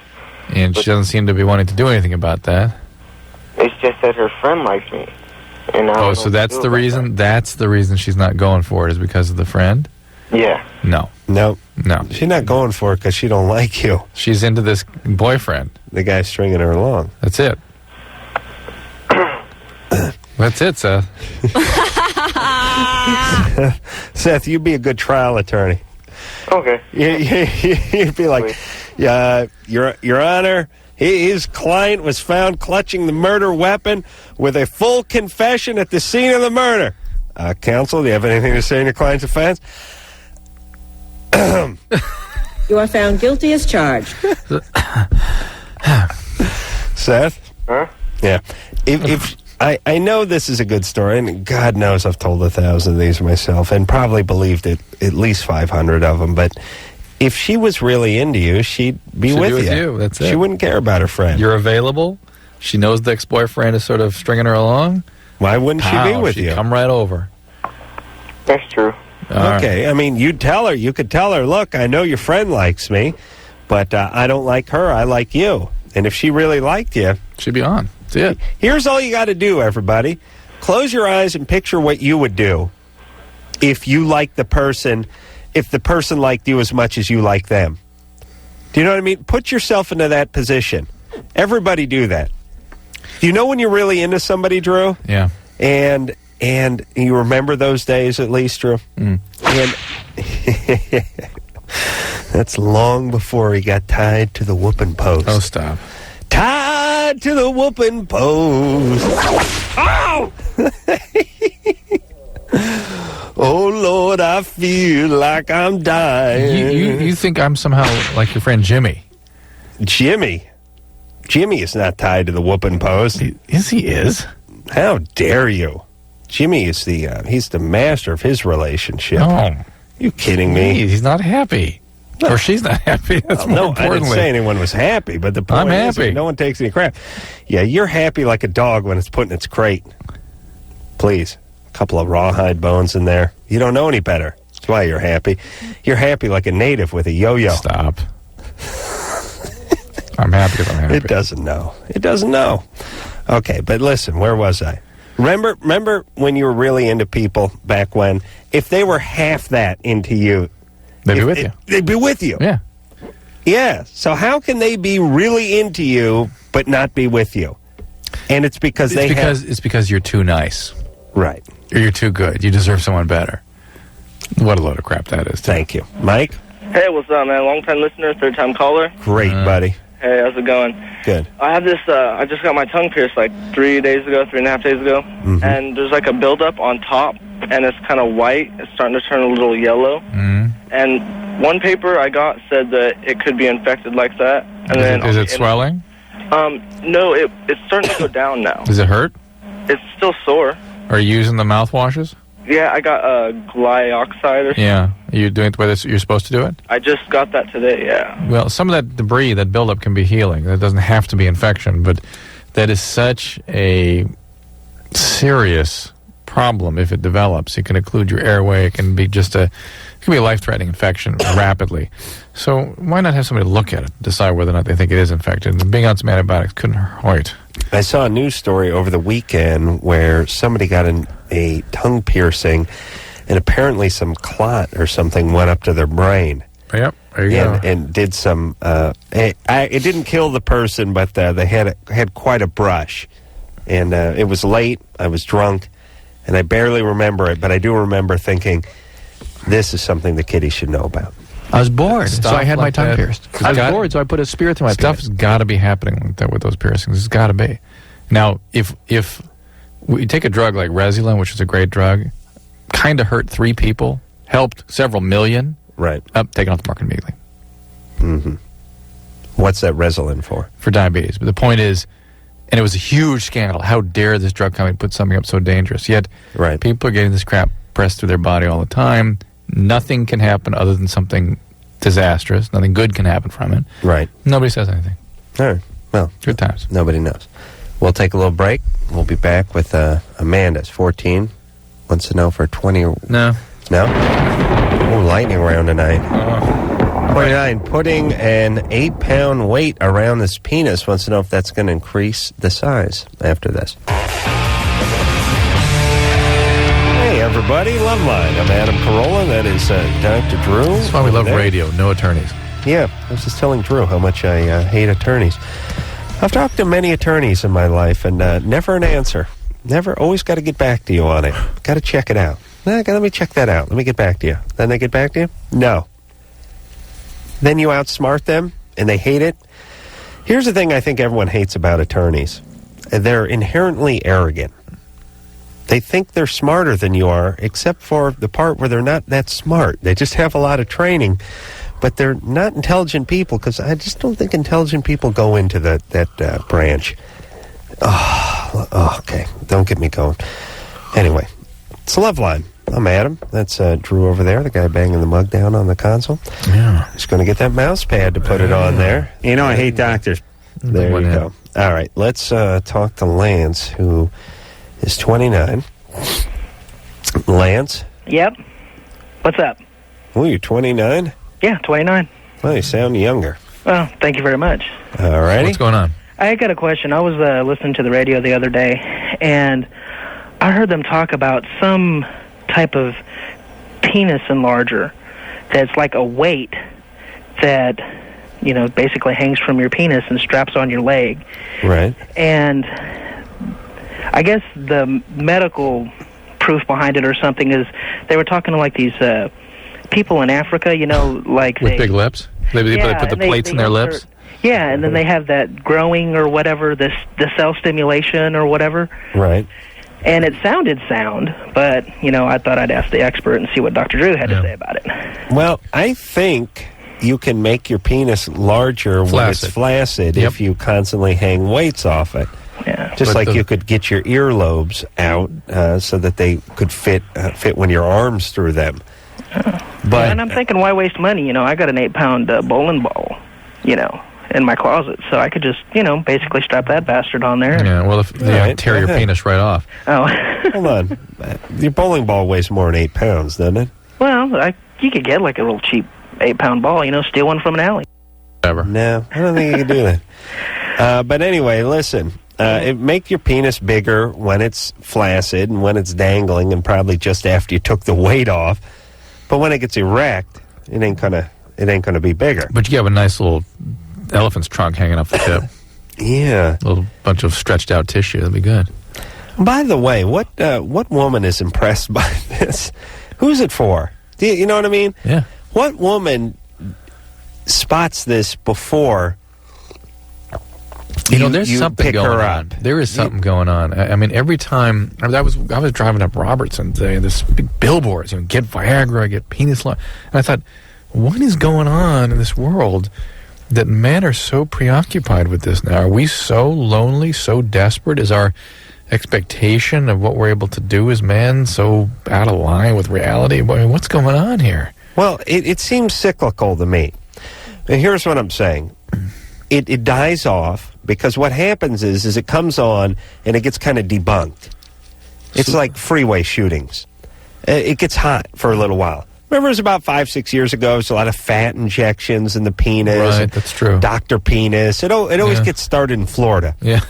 And she doesn't seem to be wanting to do anything about that. It's just that her friend likes me. And so that's the reason? That's the reason she's not going for it, is because of the friend? Yeah. No. She's not going for it because she don't like you. She's into this boyfriend. The guy stringing her along. That's it. That's it, Seth. Seth, you'd be a good trial attorney. Okay. You'd be like, Your Honor, His client was found clutching the murder weapon with a full confession at the scene of the murder. Counsel, do you have anything to say in your client's defense? You are found guilty as charged. Seth? Huh? Yeah. If I know this is a good story, and God knows I've told 1,000 of these myself, and probably believed it, at least 500 of them, but if she was really into you, she'd be with you. That's it. She wouldn't care about her friend. You're available. She knows the ex-boyfriend is sort of stringing her along. Why wouldn't she be with you? Come right over. That's true. Okay, I mean, you could tell her, look, I know your friend likes me, but I don't like her, I like you. And if she really liked you, she'd be on. That's it. Here's all you got to do, everybody. Close your eyes and picture what you would do if you liked the person, if the person liked you as much as you like them. Do you know what I mean? Put yourself into that position. Everybody do that. Do you know when you're really into somebody, Drew? Yeah. And you remember those days at least, Drew? Mm. And that's long before he got tied to the whooping post. Oh, stop. Tied to the whooping post. Oh! Oh, Lord, I feel like I'm dying. You think I'm somehow like your friend Jimmy? Jimmy is not tied to the whooping post. Yes, he is. How dare you? Jimmy is he's the master of his relationship. No. You kidding me? He's not happy. No. Or she's not happy. That's more importantly. I didn't say anyone was happy, but the point is no one takes any crap. Yeah, you're happy like a dog when it's put in its crate. Please. A couple of rawhide bones in there. You don't know any better. That's why you're happy. You're happy like a native with a yo-yo. Stop. I'm happy because I'm happy. It doesn't know. It doesn't know. Okay, but listen, where was I? Remember when you were really into people back when? If they were half that into you, they'd be with you. They'd be with you. Yeah. Yeah. So how can they be really into you but not be with you? And it's because it's because you're too nice. Right. Or you're too good. You deserve someone better. What a load of crap that is. Thank you. Mike? Hey, what's up, man? Long-time listener, third-time caller. Great, buddy. Hey, how's it going? Good. I have this, I just got my tongue pierced like 3.5 days ago. Mm-hmm. And there's like a buildup on top, and it's kind of white. It's starting to turn a little yellow. Mm-hmm. And one paper I got said that it could be infected like that. And is it swelling? No, it's starting to go down now. Does it hurt? It's still sore. Are you using the mouthwashes? Yeah, I got glyoxide or something. Yeah. Are you doing it the way you're supposed to do it? I just got that today, yeah. Well, some of that debris, that buildup can be healing. That doesn't have to be infection, but that is such a serious problem if it develops. It can occlude your airway. It can be a life-threatening infection rapidly. So why not have somebody look at it, decide whether or not they think it is infected? And being on some antibiotics couldn't hurt. I saw a news story over the weekend where somebody got a tongue piercing, and apparently some clot or something went up to their brain. Yep, there you go. And did some. It didn't kill the person, but they had quite a brush. And it was late. I was drunk, and I barely remember it, but I do remember thinking, this is something the kiddies should know about. I was bored, so I had my tongue pierced. I was bored, so I put a spear through my Stuff's got to be happening like that with those piercings. It's got to be. Now, if we take a drug like Rezulin, which is a great drug, kind of hurt 3 people, helped several million. Right. Taken off the market immediately. Mm-hmm. What's that Rezulin for? For diabetes. But the point is, and it was a huge scandal. How dare this drug company put something up so dangerous? Yet, people are getting this crap pressed through their body all the time. Nothing can happen other than something disastrous. Nothing good can happen from it. Right. Nobody says anything. All right. Well, good times. Nobody knows. We'll take a little break. We'll be back with Amanda's 14. Wants to know for 20. No. No? Oh, lightning round tonight. 29. Putting an 8-pound weight around this penis. Wants to know if that's going to increase the size after this. Hey, everybody. Loveline. I'm Adam Carolla. That is Dr. Drew. That's why we love radio. No attorneys. Yeah. I was just telling Drew how much I hate attorneys. I've talked to many attorneys in my life, and never an answer. Always got to get back to you on it. Got to check it out. Let me check that out. Let me get back to you. Then they get back to you? No. Then you outsmart them, and they hate it, Here's the thing I think everyone hates about attorneys. They're inherently arrogant. They think they're smarter than you are, except for the part where they're not that smart. They just have a lot of training, but they're not intelligent people, because I just don't think intelligent people go into that branch. Oh, okay. Don't get me going. Anyway, it's Loveline. I'm Adam. That's Drew over there, the guy banging the mug down on the console. Yeah. Just going to get that mouse pad to put it on there. You know, I hate doctors. There you go. All right, let's talk to Lance, who is 29. Lance? Yep. What's up? Oh, you're 29? Yeah, 29. Well, you sound younger. Well, thank you very much. All righty. What's going on? I got a question. I was listening to the radio the other day, and I heard them talk about some type of penis enlarger that's like a weight that, you know, basically hangs from your penis and straps on your leg. Right. And I guess the medical proof behind it or something is they were talking to, like, these people in Africa, you know, like... With big lips? They put the plates in their lips? Yeah, and then they have that growing or whatever, the cell stimulation or whatever. Right. And it sounded sound, but, you know, I thought I'd ask the expert and see what Dr. Drew had to say about it. Well, I think you can make your penis larger when it's flaccid if you constantly hang weights off it. Yeah. Just like you could get your earlobes out so that they could fit when your arms through them. But and I'm thinking, why waste money? You know, I got an 8-pound bowling ball, you know, in my closet, so I could just, you know, basically strap that bastard on there. Yeah, well, tear your penis right off. Oh. Hold on. Your bowling ball weighs more than 8 pounds, doesn't it? Well, you could get like a real cheap 8-pound ball, you know, steal one from an alley. Whatever. No, I don't think you can do that. But anyway, listen. It make your penis bigger when it's flaccid and when it's dangling, and probably just after you took the weight off. But when it gets erect, it ain't gonna be bigger. But you have a nice little elephant's trunk hanging off the tip. Yeah, a little bunch of stretched out tissue. That'd be good. By the way, what woman is impressed by this? Who's it for? Do you know what I mean? Yeah. What woman spots this before? You know, there's something going on. There is something going on. I mean, every time I was driving up Robertson today, and there's big billboards, and get Viagra, get penis and I thought, what is going on in this world that men are so preoccupied with this now? Are we so lonely, so desperate? Is our expectation of what we're able to do as men so out of line with reality? What's going on here? Well, it seems cyclical to me. And here's what I'm saying. It dies off because what happens is it comes on and it gets kind of debunked. It's like freeway shootings. It gets hot for a little while. Remember, it was about 5-6 years ago. There was a lot of fat injections in the penis. Right, that's true. Dr. Penis. It always gets started in Florida. Yeah.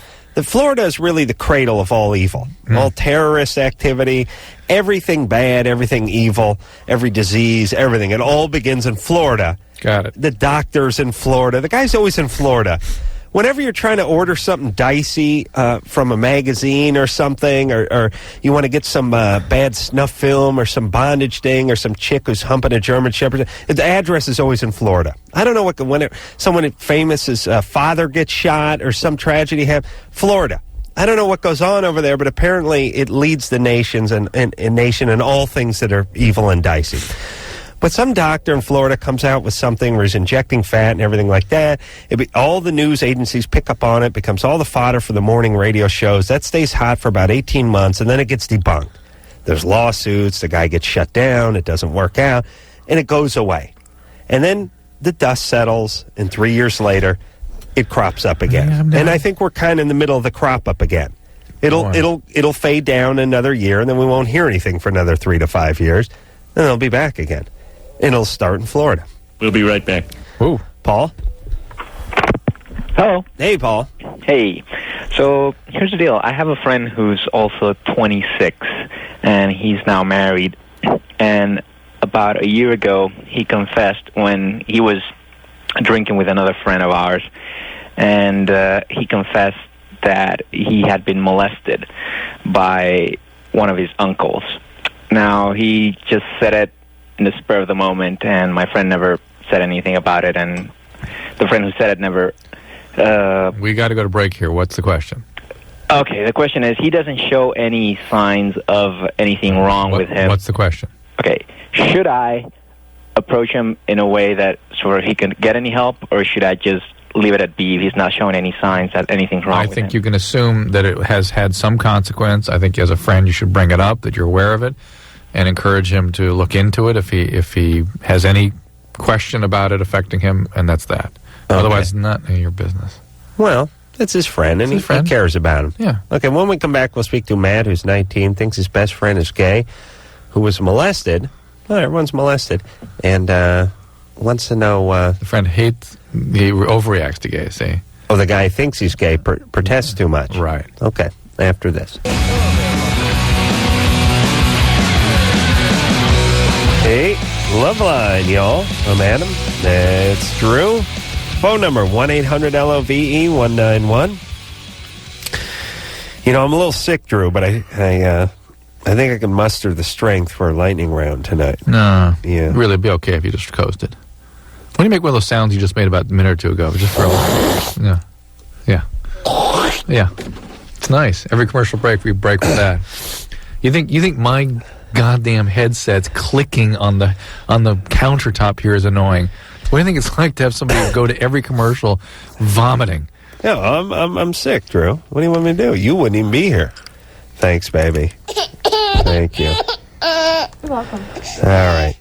Florida is really the cradle of all evil. All terrorist activity, everything bad, everything evil, every disease, everything. It all begins in Florida. Got it. The doctor's in Florida. The guy's always in Florida. Whenever you're trying to order something dicey from a magazine or something, or you want to get some bad snuff film or some bondage thing or some chick who's humping a German Shepherd, the address is always in Florida. I don't know when someone famous's father gets shot or some tragedy happens. Florida. I don't know what goes on over there, but apparently it leads the nation in all things that are evil and dicey. But some doctor in Florida comes out with something where he's injecting fat and everything like that. All the news agencies pick up on it, becomes all the fodder for the morning radio shows. That stays hot for about 18 months, and then it gets debunked. There's lawsuits, the guy gets shut down, it doesn't work out, and it goes away. And then the dust settles, and 3 years later, it crops up again. And I think we're kind of in the middle of the crop up again. It'll fade down another year, and then we won't hear anything for another 3 to 5 years. Then it'll be back again. And it'll start in Florida. We'll be right back. Ooh. Paul? Hello. Hey, Paul. Hey. So here's the deal. I have a friend who's also 26, and he's now married. And about a year ago, he confessed when he was drinking with another friend of ours, and he confessed that he had been molested by one of his uncles. Now, he just said it in the spur of the moment, and my friend never said anything about it, and the friend who said it never We got to go to break here. What's the question? Okay, the question is, he doesn't show any signs of anything wrong with him. What's the question? Okay, should I approach him in a way that sort of he can get any help, or should I just leave it at B if he's not showing any signs that anything's wrong with him? I think you can assume that it has had some consequence. I think as a friend you should bring it up, that you're aware of it, and encourage him to look into it if he has any question about it affecting him, and that's that. Okay. Otherwise, not in your business. Well, it's his friend, and he cares about him. Yeah. Okay, when we come back, we'll speak to Matt, who's 19, thinks his best friend is gay, who was molested. Well, everyone's molested, and wants to know... the friend hates... He overreacts to gay, see? Oh, the guy thinks he's gay, protests too much. Right. Okay, after this. Hey, Loveline, y'all. I'm Adam. That's Drew. Phone number, 1-800-LOVE-191. You know, I'm a little sick, Drew, but I think I can muster the strength for a lightning round tonight. No. Yeah. Really, it'd be okay if you just coasted. Why don't you make one of those sounds you just made about a minute or two ago? Just for a little. Yeah. Yeah. Yeah. It's nice. Every commercial break, we break with that. You think my goddamn headset's clicking on the countertop here is annoying? What do you think it's like to have somebody go to every commercial vomiting? Yeah, I'm sick, Drew. What do you want me to do? You wouldn't even be here. Thanks, baby. Thank you. You're welcome. All right.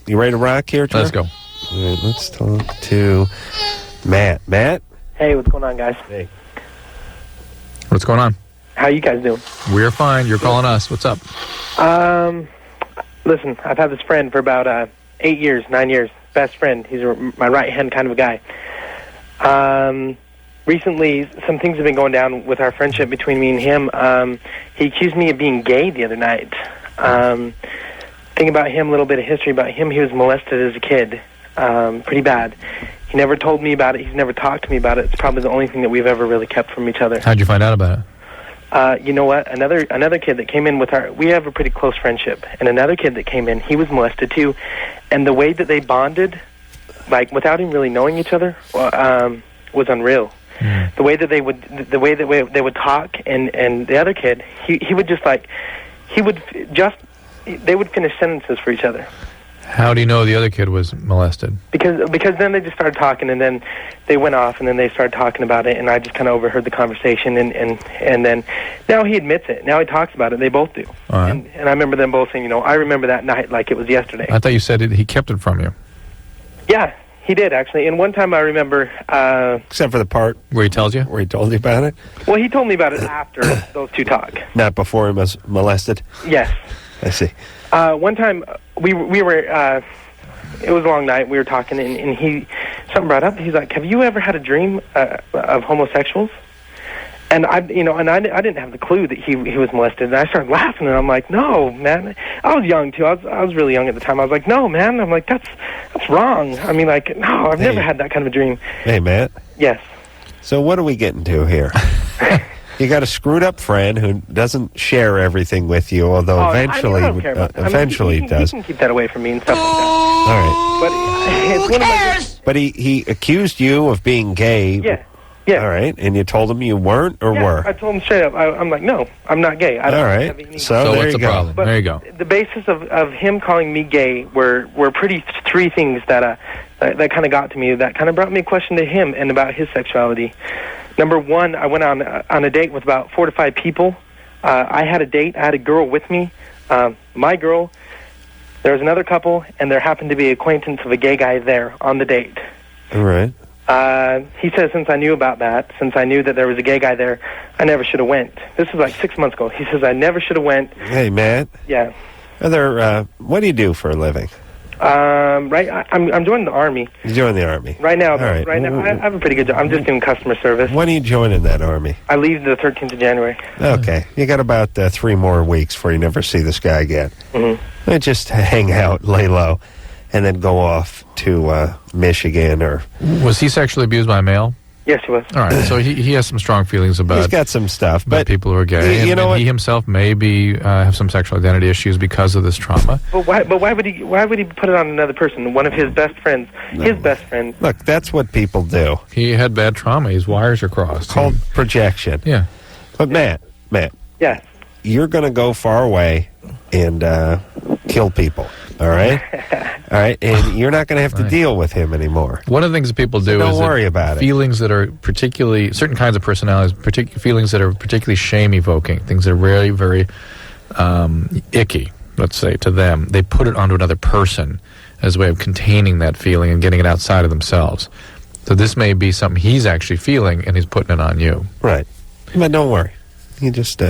You ready to rock here, Drew? Let's go. All right, let's talk to Matt. Matt? Hey, what's going on, guys? Hey. What's going on? How you guys doing? We're fine. You're calling us. What's up? Listen, I've had this friend for about 9 years. Best friend. He's my right-hand kind of a guy. Recently, some things have been going down with our friendship between me and him. He accused me of being gay the other night. Thing about him, a little bit of history about him, he was molested as a kid. Pretty bad. He never told me about it. He's never talked to me about it. It's probably the only thing that we've ever really kept from each other. How'd you find out about it? You know what? Another kid that came in with we have a pretty close friendship, and another kid that came in, he was molested too, and the way that they bonded, like without even really knowing each other, was unreal. Mm. The way that they would talk, and the other kid, he would just like, they would finish sentences for each other. How do you know the other kid was molested? Because then they just started talking, and then they went off, and then they started talking about it, and I just kind of overheard the conversation, and then now he admits it. Now he talks about it. They both do. All right. And I remember them both saying, I remember that night like it was yesterday. I thought you said he kept it from you. Yeah, he did, actually. And one time I remember... Except for the part... Where he tells you? Where he told you about it? Well, he told me about it after those two talk. Not before he was molested? Yes. I see. One time, we were, it was a long night, we were talking, and something brought up, he's like, have you ever had a dream of homosexuals? And I didn't have the clue that he was molested, and I started laughing, and I'm like, no, man, I was young, too, I was really young at the time, I was like, no, man, I'm like, that's wrong, I mean, like, no, I've never had that kind of a dream. Hey, Matt? Yes. So what are we getting to here? You got a screwed up friend who doesn't share everything with you, although eventually he does. He can keep that away from me and stuff like that. All right. But it's one of my... But he accused you of being gay. Yeah. Yeah. All right. And you told him you weren't or were? I told him straight up. I'm like, no, I'm not gay. I don't have any... So what's the problem? But there you go. The basis of him calling me gay were pretty three things that kind of got to me, that kind of brought me a question to him and about his sexuality. Number one, I went on a date with about 4 to 5 people. I had a date. I had a girl with me. My girl. There was another couple, and there happened to be an acquaintance of a gay guy there on the date. All right. He says, since I knew about that, since I knew that there was a gay guy there, I never should have went. This was like 6 months ago. He says, I never should have went. Hey, Matt. Yeah. What do you do for a living? I'm joining the Army. You join the Army? Right now, All right. I have a pretty good job. I'm just doing customer service. When are you joining that Army? I leave the 13th of January. Okay. You got about 3 more weeks before you never see this guy again. Mm-hmm. Just hang out, lay low, and then go off to Michigan or... Was he sexually abused by a male? Yes, he was. All right, so he has some strong feelings about. He's got some stuff, about but people who are gay. You know what? He himself maybe have some sexual identity issues because of this trauma. But why would he put it on another person? One of his best friends, his best friend. Look, that's what people do. He had bad trauma. His wires are crossed. Called projection. Yeah. But Matt. Yes. You're going to go far away and kill people. All right? All right? And you're not going to have to deal with him anymore. One of the things that people do don't is worry about feelings that are particularly, certain kinds of personalities, feelings that are particularly shame-evoking, things that are really very icky, let's say, to them. They put it onto another person as a way of containing that feeling and getting it outside of themselves. So this may be something he's actually feeling, and he's putting it on you. Right. But don't worry. You just...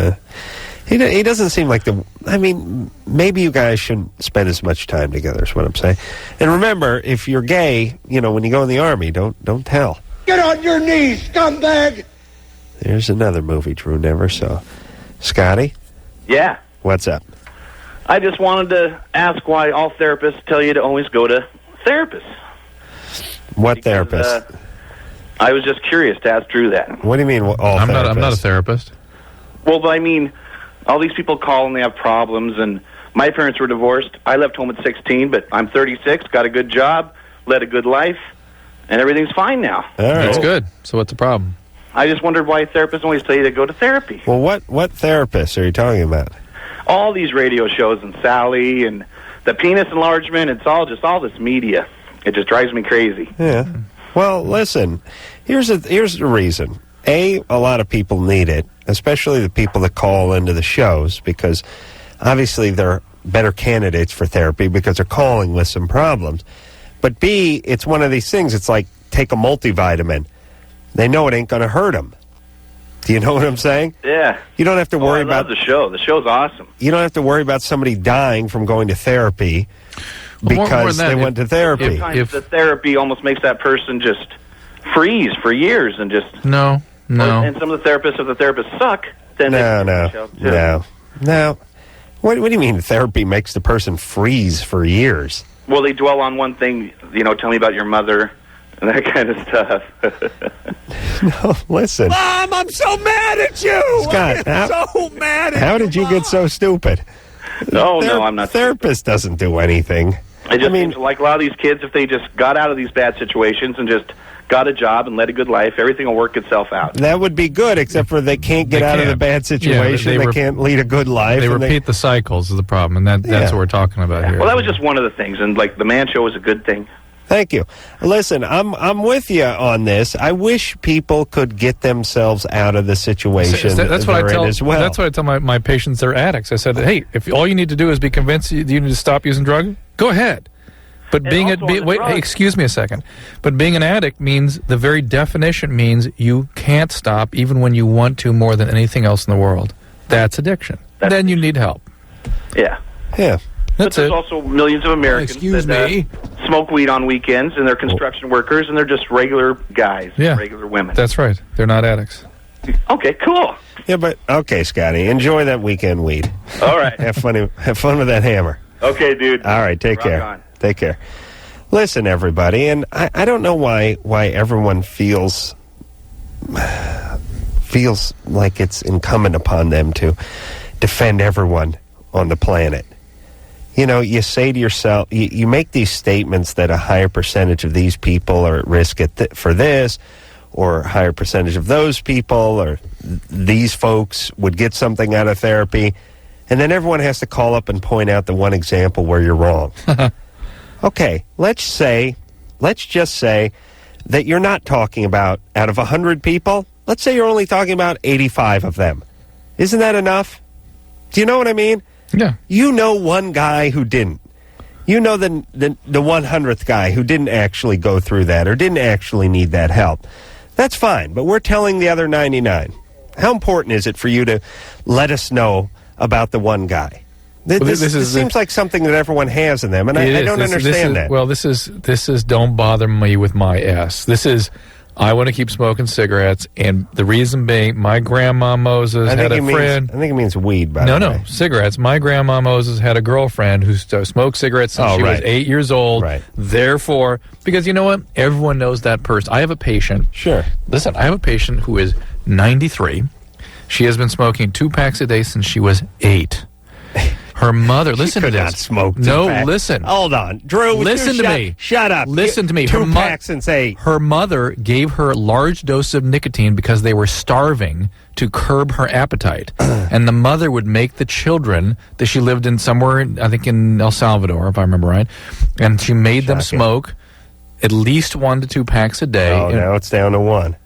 He doesn't seem like the... I mean, maybe you guys shouldn't spend as much time together is what I'm saying. And remember, if you're gay, when you go in the Army, don't tell. Get on your knees, scumbag! There's another movie Drew never saw. Scotty? Yeah. What's up? I just wanted to ask why all therapists tell you to always go to therapists. What therapist? I was just curious to ask Drew that. What do you mean all I'm therapists? not a therapist. Well, I mean... all these people call and they have problems, and my parents were divorced. I left home at 16, but I'm 36, got a good job, led a good life, and everything's fine now. All right. That's good. So what's the problem? I just wondered why therapists always tell you to go to therapy. Well, what therapists are you talking about? All these radio shows and Sally and the penis enlargement, it's all this media. It just drives me crazy. Yeah. Well, listen, here's the reason. A lot of people need it, especially the people that call into the shows, because obviously they're better candidates for therapy because they're calling with some problems. But B, it's one of these things. It's like take a multivitamin. They know it ain't going to hurt them. Do you know what I'm saying? Yeah. You don't have to worry about the show. The show's awesome. You don't have to worry about somebody dying from going to therapy because they went to therapy. If the therapy almost makes that person just freeze for years and just... No. And some of the therapists, if the therapists suck, then... No. What do you mean therapy makes the person freeze for years? Well, they dwell on one thing, tell me about your mother and that kind of stuff. No, listen. Mom, I'm so mad at you! Scott, so mad at how did you get so stupid? No, I'm not. Therapist doesn't do anything. It just seems like a lot of these kids, if they just got out of these bad situations and just got a job and led a good life, everything will work itself out. That would be good, except for they can't get out of the bad situation. They can't lead a good life. They repeat the cycles is the problem, and that's what we're talking about here. Well, that was just one of the things, and the Man Show was a good thing. Thank you. Listen, I'm with you on this. I wish people could get themselves out of the situation that's what I tell as well. That's what I tell my patients. They're addicts. I said, hey, if all you need to do is be convinced you need to stop using drugs, go ahead. But excuse me a second. But being an addict means, the very definition means you can't stop even when you want to more than anything else in the world. That's addiction. Then you need help. Yeah. Yeah. But there's also millions of Americans that smoke weed on weekends, and they're construction workers, and they're just regular guys, regular women. That's right. They're not addicts. Okay, cool. Yeah, but okay, Scotty, enjoy that weekend weed. All right. Have fun with that hammer. Okay, dude. All right, take care. On. Take care. Listen, everybody, and I don't know why everyone feels like it's incumbent upon them to defend everyone on the planet. You say to yourself, you make these statements that a higher percentage of these people are at risk for this, or a higher percentage of those people, or these folks would get something out of therapy, and then everyone has to call up and point out the one example where you're wrong. Okay, let's just say that you're not talking about, out of 100 people, let's say you're only talking about 85 of them. Isn't that enough? Do you know what I mean? Yeah. You know one guy who didn't. You know the 100th guy who didn't actually go through that or didn't actually need that help. That's fine, but we're telling the other 99. How important is it for you to let us know about the one guy? This seems like something that everyone has in them, and I don't understand that. Well, this is don't bother me with my S. This is, I want to keep smoking cigarettes, and the reason being, my grandma Moses had a friend. I think it means weed, by the way. No, cigarettes. My grandma Moses had a girlfriend who smoked cigarettes since she was 8 years old. Right. Therefore, because you know what? Everyone knows that person. I have a patient. Sure. Listen, I have a patient who is 93. She has been smoking 2 packs a day since she was 8. Her mother, listen to this. Not smoke 2 no, packs. listen. Hold on. Drew, listen to me. Shut up. Listen to me. 2 packs since 8. Her mother gave her large dose of nicotine because they were starving to curb her appetite. And the mother would make the children that she lived in somewhere, I think in El Salvador, if I remember right, and she made them smoke at least 1 to 2 packs a day. Oh, now it's down to 1.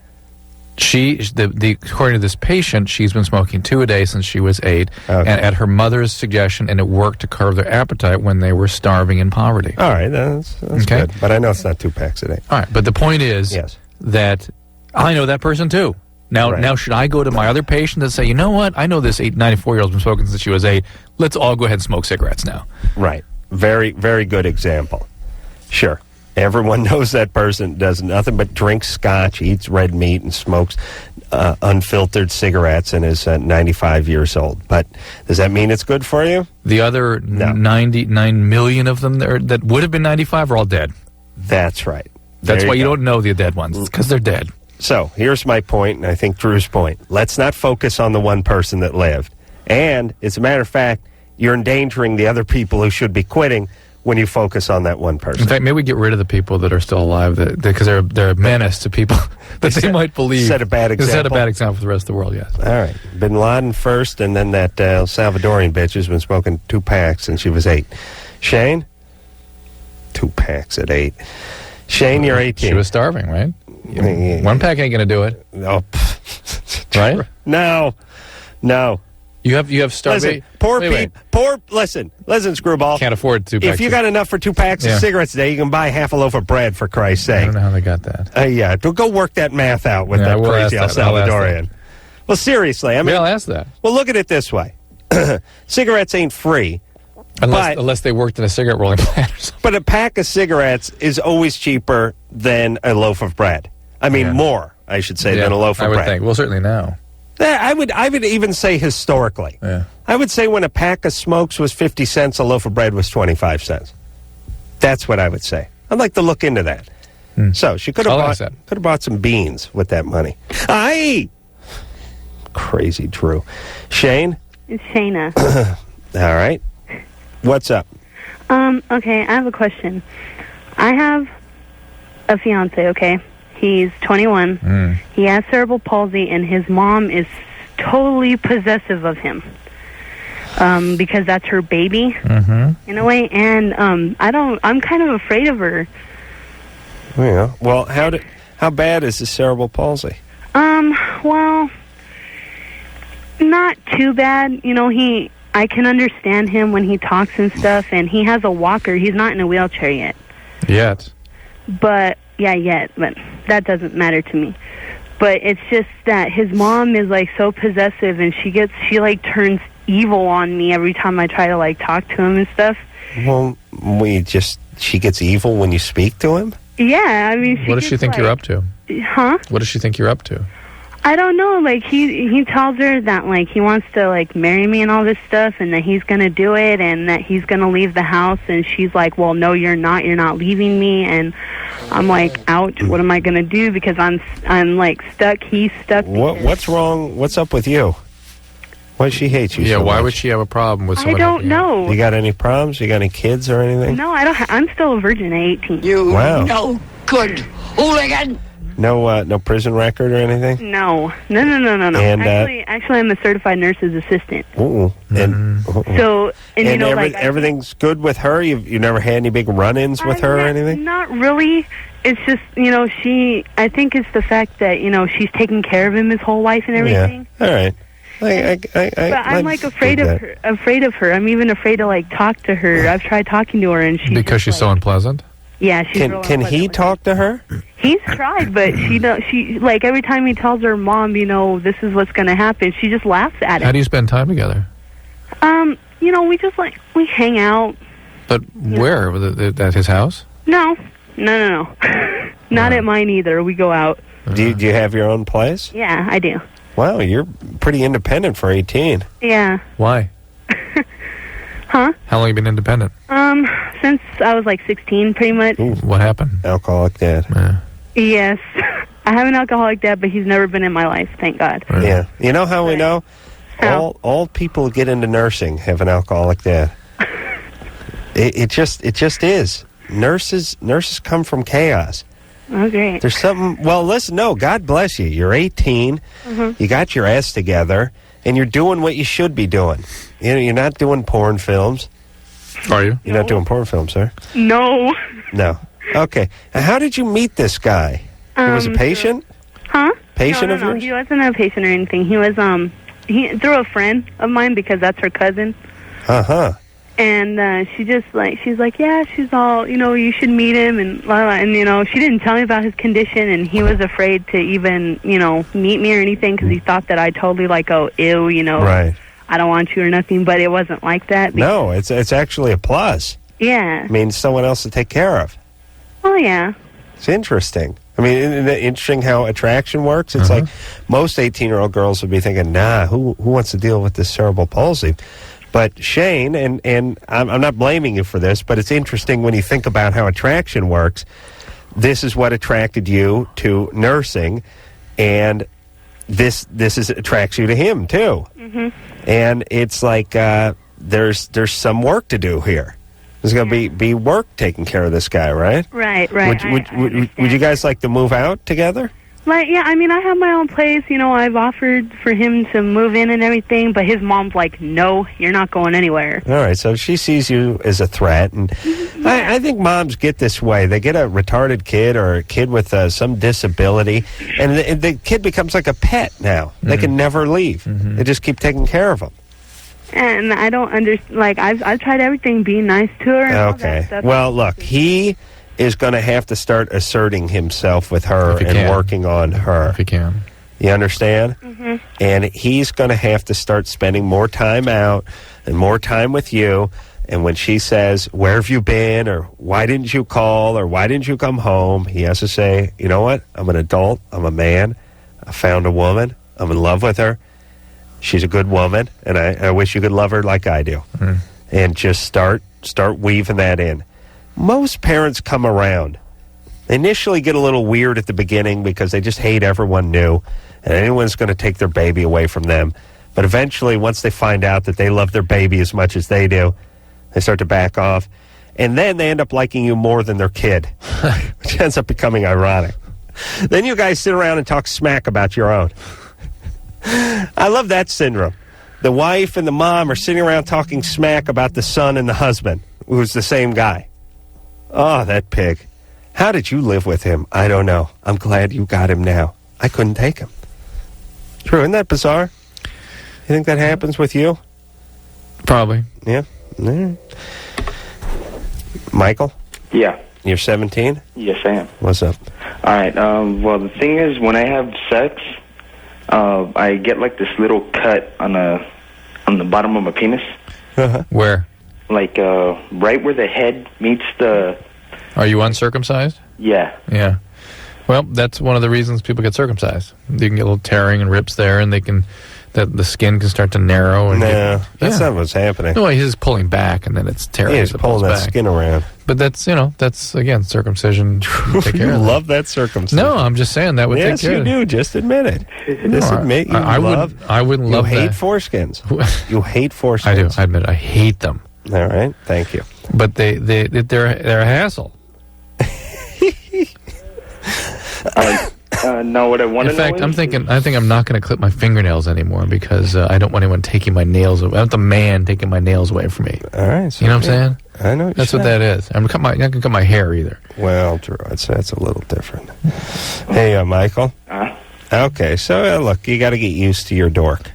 According to this patient, she's been smoking 2 a day since she was 8, and at her mother's suggestion, and it worked to curb their appetite when they were starving in poverty. All right, that's good. But I know it's not 2 packs a day. All right, but the point is that I know that person too. Now, should I go to my other patient and say, you know what? I know this 94-year-old's been smoking since she was 8. Let's all go ahead and smoke cigarettes now. Right. Very, very good example. Sure. Everyone knows that person does nothing but drink scotch, eats red meat, and smokes unfiltered cigarettes and is 95 years old. But does that mean it's good for you? The other 99 million of them that would have been 95 are all dead. That's right. That's why you don't know the dead ones, because they're dead. So here's my point, and I think Drew's point. Let's not focus on the one person that lived. And, as a matter of fact, you're endangering the other people who should be quitting when you focus on that one person. In fact, maybe we get rid of the people that are still alive because they're a menace to people that they might believe. Set a bad example. Set a bad example for the rest of the world, yes. All right. Bin Laden first, and then that Salvadorian bitch has been smoking 2 packs since she was 8. Shane? 2 packs at 8. Shane, you're 18. She was starving, right? 1 pack ain't going to do it. No. Right? No. You have starvation. Listen, Screwball. Can't afford 2 packs. If you got enough for 2 packs of cigarettes a day, you can buy half a loaf of bread, for Christ's sake. I don't know how they got that. Yeah, go work that math out with that crazy El Salvadorian. Well, seriously, I mean, I'll ask that. Well, look at it this way: cigarettes ain't free, unless they worked in a cigarette rolling plant or something. But a pack of cigarettes is always cheaper than a loaf of bread. I mean, more, I should say, than a loaf of bread. I would think. Well, certainly now. I would even say historically. Yeah. I would say when a pack of smokes was 50 cents, a loaf of bread was 25 cents. That's what I would say. I'd like to look into that. So she could have bought some beans with that money. Aye! Crazy Drew. Shane? It's Shayna. All right. What's up? Okay, I have a question. I have a fiance, okay? He's 21. He has cerebral palsy, and his mom is totally possessive of him because that's her baby in a way. And I'm kind of afraid of her. Yeah. Well, how bad is the cerebral palsy? Well, not too bad. You know, I can understand him when he talks and stuff, and he has a walker. He's not in a wheelchair yet. But that doesn't matter to me. But it's just that his mom is like so possessive, and she like turns evil on me every time I try to like talk to him and stuff. Well, she gets evil when you speak to him? Yeah, I mean, what does she think you're up to? Huh? What does she think you're up to? I don't know. Like he tells her that like he wants to like marry me and all this stuff, and that he's gonna do it, and that he's gonna leave the house. And she's like, "Well, no, you're not. You're not leaving me." And I'm like, "Ouch! What am I gonna do?" Because I'm like stuck. He's stuck. What's wrong? What's up with you? Why does she hate you? Yeah, so why much? would she have a problem with someone? I don't know. You got any problems? You got any kids or anything? No, I don't. I'm still a virgin at 18. Wow. No good hooligan. No prison record or anything? No. And, actually, I'm a certified nurse's assistant. So, you know, everything's good with her? You never had any big run-ins with her or anything? Not really. It's just, you know, I think it's the fact that, you know, she's taken care of him his whole life and everything. Yeah. All right. But I'm like afraid of her. I'm even afraid to like talk to her. I've tried talking to her, and she's so unpleasant. Yeah, she's. Can he talk to her? He's tried, but she like every time he tells her mom, you know, this is what's going to happen, she just laughs at it. How do you spend time together? You know, we just we hang out. But where? At his house? No. Not at mine either. We go out. Do you have your own place? Yeah, I do. Wow, you're pretty independent for 18. Yeah. Why? Huh? How long have you been independent? Since I was like 16, pretty much. Ooh, what happened? Alcoholic dad. Yes. I have an alcoholic dad, but he's never been in my life, thank God. Yeah. You know how we know? All people who get into nursing have an alcoholic dad. It just is. Nurses come from chaos. Oh, great. There's something. Well, listen. No, God bless you. You're 18. Mm-hmm. You got your ass together, and you're doing what you should be doing. You know, you're not doing porn films. Are you? You're not doing porn films, sir? No. No. Okay. Now, how did you meet this guy? He was a patient. Huh? Patient of No, yours? he wasn't a patient or anything. He was through a friend of mine because that's her cousin. Uh-huh. And she's like, yeah, she's all, you should meet him, and blah, blah. And, she didn't tell me about his condition, and he was afraid to even, meet me or anything because he thought that I totally, like, oh, ew, Right. I don't want you or nothing, but it wasn't like that. No, it's actually a plus. Yeah. It means someone else to take care of. Oh, yeah. It's interesting. I mean, isn't it interesting how attraction works? It's like most 18-year-old girls would be thinking, nah, who wants to deal with this cerebral palsy? But Shane, and I'm not blaming you for this, but it's interesting when you think about how attraction works. This is what attracted you to nursing, and this attracts you to him, too. Mm-hmm. And it's like there's some work to do here. There's going to be work taking care of this guy, right? Right. Would you guys like to move out together? Like, yeah, I mean, I have my own place. I've offered for him to move in and everything, but his mom's like, no, you're not going anywhere. All right, so she sees you as a threat, and I think moms get this way. They get a retarded kid or a kid with some disability, and the kid becomes like a pet now. They can never leave. They just keep taking care of them. And I don't understand. Like, I've tried everything, being nice to her. And all that stuff. Well, look, he is going to have to start asserting himself with her and working on her. If he can. You understand? Mm-hmm. And he's going to have to start spending more time out and more time with you. And when she says, where have you been? Or why didn't you call? Or why didn't you come home? He has to say, you know what? I'm an adult. I'm a man. I found a woman. I'm in love with her. She's a good woman. And I wish you could love her like I do. And just start weaving that in. Most parents come around. They initially get a little weird at the beginning because they just hate everyone new, and anyone's going to take their baby away from them. But eventually, once they find out that they love their baby as much as they do, they start to back off. And then they end up liking you more than their kid, which ends up becoming ironic. Then you guys sit around and talk smack about your own. I love that syndrome. The wife and the mom are sitting around talking smack about the son and the husband, who's the same guy. Oh, that pig. How did you live with him? I don't know. I'm glad you got him now. I couldn't take him. True, isn't that bizarre? You think that happens with you? Probably. Yeah. Michael? Yeah. You're 17? Yes, I am. What's up? All right. Well, the thing is, when I have sex, I get like this little cut on the bottom of my penis. Where? Like right where the head meets the... Are you uncircumcised? Yeah. Yeah. Well, that's one of the reasons people get circumcised. You can get a little tearing and rips there, and the skin can start to narrow. And that's not what's happening. No, he's just pulling back, and then it's tearing. Yeah, he's pulling that skin around. But that's again, circumcision. Take care of love that circumcision. No, I'm just saying that would take care of it. Yes, you do. Just admit it. Just admit you I wouldn't love that. You hate foreskins. You hate foreskins. I do. I admit I hate them. All right. Thank you. But they're a hassle. No, what I want to know. In fact, I think I'm not going to clip my fingernails anymore because I don't want anyone taking my nails away. I want the man taking my nails away from me. All right. So you know what I'm saying? I know. That's what that is. I'm not going to cut my hair either. Well, Drew, that's a little different. Hey, Michael. Okay, so look, you got to get used to your dork.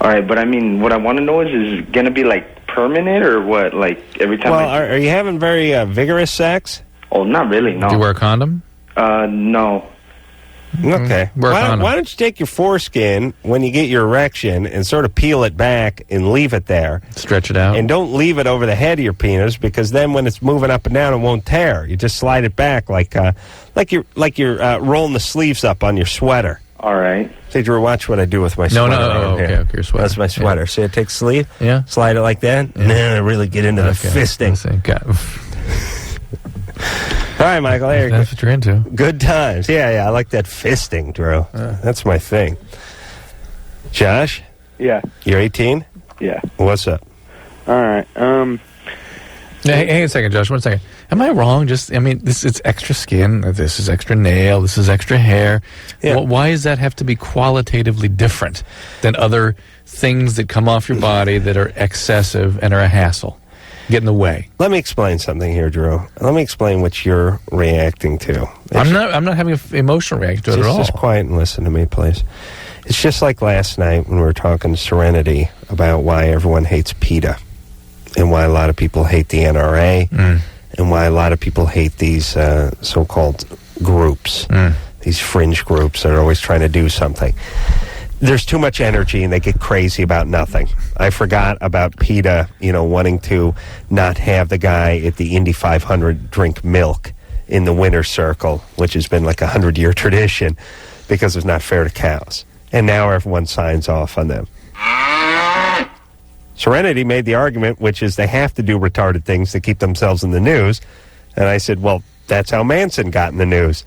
All right, but I mean, what I want to know is it going to be like permanent or what? Like every time? Well, are you having very vigorous sex? Oh, not really. No. Do you wear a condom? No. Okay. Why don't you take your foreskin when you get your erection and sort of peel it back and leave it there. Stretch it out. And don't leave it over the head of your penis, because then when it's moving up and down, it won't tear. You just slide it back like you're rolling the sleeves up on your sweater. All right. Say, Drew, watch what I do with my sweater. Okay, your sweater. That's my sweater. Yeah. See, I take sleeve, slide it like that, and then I really get into the fisting. All right, Michael. There you go. That's what you're into. Good times. Yeah, I like that fisting, Drew. That's my thing. Josh? Yeah. You're 18? Yeah. What's up? All right. Hang on a second, Josh. 1 second. Am I wrong? It's extra skin. This is extra nail. This is extra hair. Yeah. Why does that have to be qualitatively different than other things that come off your body that are excessive and are a hassle? Get in the way. Let me explain something here, Drew. Let me explain what you're reacting to. I'm not having an emotional reaction to it at all. Just quiet and listen to me, please. It's just like last night when we were talking to Serenity about why everyone hates PETA and why a lot of people hate the NRA and why a lot of people hate these so-called groups, these fringe groups that are always trying to do something. There's too much energy and they get crazy about nothing. I forgot about PETA, wanting to not have the guy at the Indy 500 drink milk in the winner's circle, which has been like a 100-year tradition because it's not fair to cows. And now everyone signs off on them. Serenity made the argument, which is they have to do retarded things to keep themselves in the news. And I said, well, that's how Manson got in the news.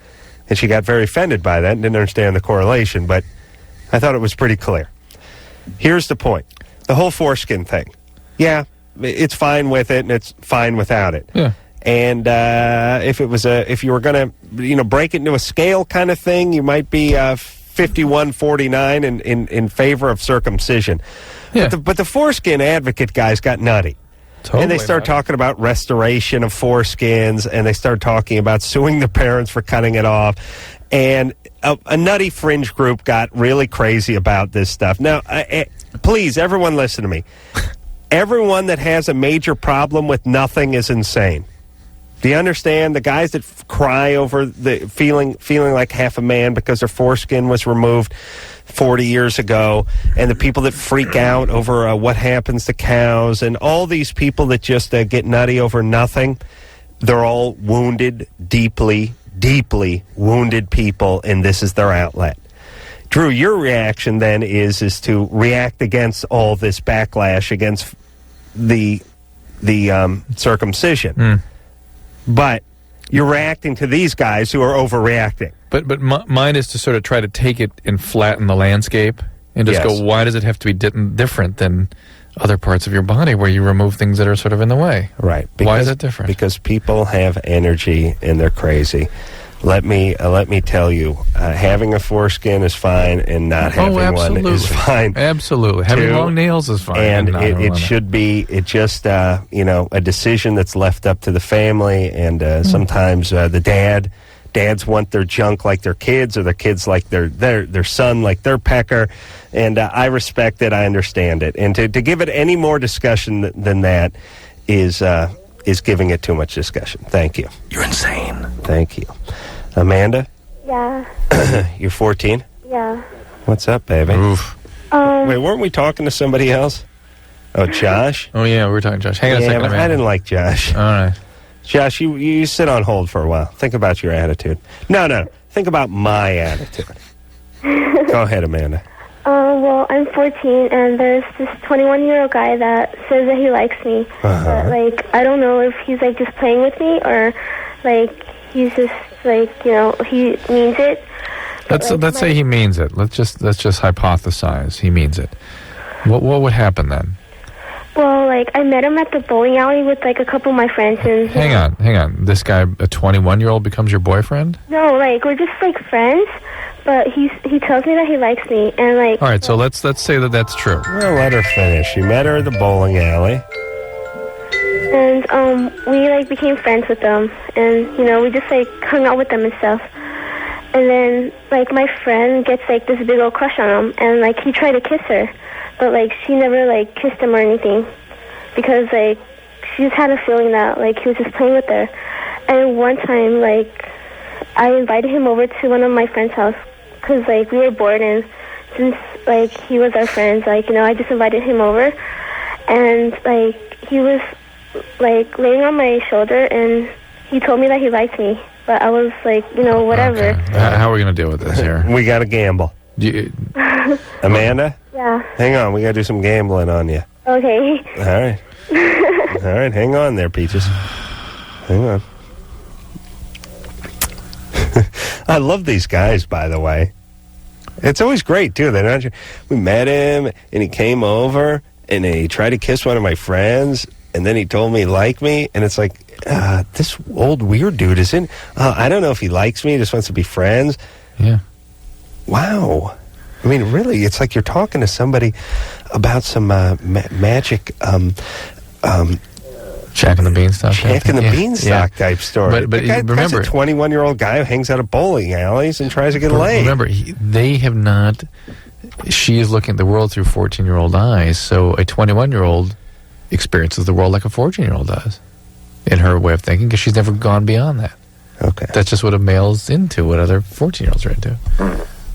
And she got very offended by that and didn't understand the correlation, but I thought it was pretty clear. Here's the point. The whole foreskin thing. Yeah, it's fine with it and it's fine without it. Yeah. And if you were going to, break it into a scale kind of thing, you might be 51-49 in favor of circumcision. Yeah. But the foreskin advocate guys got nutty. Totally, and they start talking about restoration of foreskins, and they start talking about suing the parents for cutting it off. And a nutty fringe group got really crazy about this stuff. Now, please, everyone listen to me. Everyone that has a major problem with nothing is insane. Do you understand? The guys that cry over the feeling like half a man because their foreskin was removed 40 years ago, and the people that freak out over what happens to cows, and all these people that just get nutty over nothing, they're all wounded, deeply wounded people, and this is their outlet. Drew, your reaction then is to react against all this backlash against the circumcision. But you're reacting to these guys who are overreacting. But mine is to sort of try to take it and flatten the landscape and just go, why does it have to be different than other parts of your body where you remove things that are sort of in the way? Right. Why is it different? Because people have energy and they're crazy. Let me tell you, having a foreskin is fine, and not having one is fine. Absolutely. Having long nails is fine. And it should be a decision that's left up to the family, and sometimes the dads want their junk like their kids, or their kids like their son like their pecker, and I respect it. I understand it. And to give it any more discussion than that is giving it too much discussion. Thank you. You're insane. Thank you. Amanda? Yeah. You're 14? Yeah. What's up, baby? Oof. Wait, weren't we talking to somebody else? Oh, Josh? Oh, yeah, we were talking to Josh. Hang on a second, Amanda. I didn't like Josh. All right. Josh, you sit on hold for a while. Think about your attitude. No. Think about my attitude. Go ahead, Amanda. Well, I'm 14, and there's this 21-year-old guy that says that he likes me. But, I don't know if he's, just playing with me, or, he's just, he means it. Let's say he means it. Let's just hypothesize he means it. What would happen then? Well, I met him at the bowling alley with, a couple of my friends. And Hang on. This guy, a 21-year-old, becomes your boyfriend? No, we're just, friends. But he tells me that he likes me, and All right, so let's say that that's true. Well, let her finish. You met her at the bowling alley. And we became friends with them, and we just hung out with them and stuff. And then my friend gets this big old crush on him, and he tried to kiss her, but she never kissed him or anything, because she just had a feeling that he was just playing with her. And one time I invited him over to one of my friend's house because, like, we were bored, and since, like, he was our friend, like, you know, I just invited him over, and, like, he was, like, laying on my shoulder, and he told me that he liked me, but I was like, you know, whatever. Okay. How are we going to deal with this here? We got to gamble. Amanda? Yeah. Hang on, we got to do some gambling on you. Okay. All right. All right, hang on there, Peaches. Hang on. I love these guys, by the way. It's always great, too. We met him, and he came over, and he tried to kiss one of my friends, and then he told me he liked me, and it's like, this old weird dude is in. I don't know if he likes me, he just wants to be friends. Yeah. Wow. I mean, really, it's like you're talking to somebody about some magic... Jack and the Beanstalk. Jack and the Beanstalk type story. But remember, a 21-year-old guy who hangs out at bowling alleys and tries to get laid. Remember, they have not. She is looking at the world through 14-year-old eyes. So a 21-year-old experiences the world like a 14-year-old does, in her way of thinking, because she's never gone beyond that. Okay, that's just what a male's into. What other 14-year-olds are into.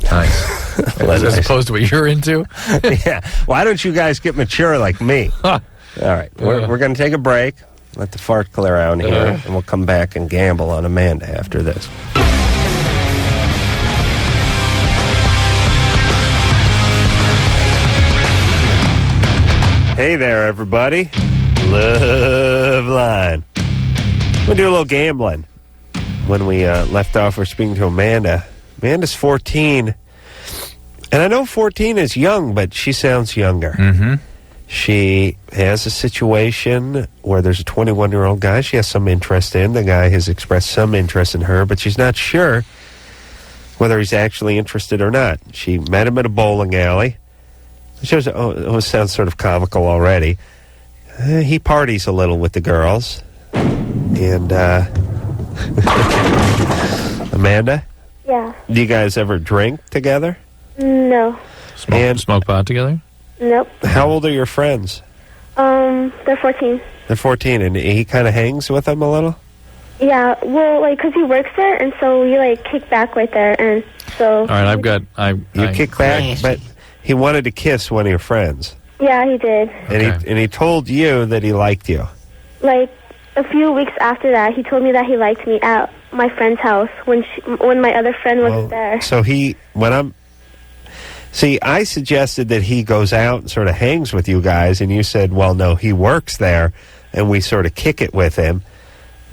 Nice. As opposed to what you're into. Yeah. Why don't you guys get mature like me? All right, we're going to take a break. Let the fart clear out here, and we'll come back and gamble on Amanda after this. Hey there, everybody. Loveline. We'll do a little gambling. When we left off, we're speaking to Amanda. Amanda's 14. And I know 14 is young, but she sounds younger. Mm-hmm. She has a situation where there's a 21-year-old guy she has some interest in. The guy has expressed some interest in her, but she's not sure whether he's actually interested or not. She met him at a bowling alley. It sounds sort of comical already. He parties a little with the girls. And, Amanda? Yeah. Do you guys ever drink together? No. Smoke pot together? Nope. How old are your friends? They're 14. They're 14, and he kind of hangs with them a little? Yeah, well, like, because he works there, and so we, like, kick back right there, and so... All right, You kick back, but he wanted to kiss one of your friends. Yeah, he did. And he told you that he liked you. Like, a few weeks after that, he told me that he liked me at my friend's house when my other friend wasn't there. So I suggested that he goes out and sort of hangs with you guys, and you said, well, no, he works there, and we sort of kick it with him,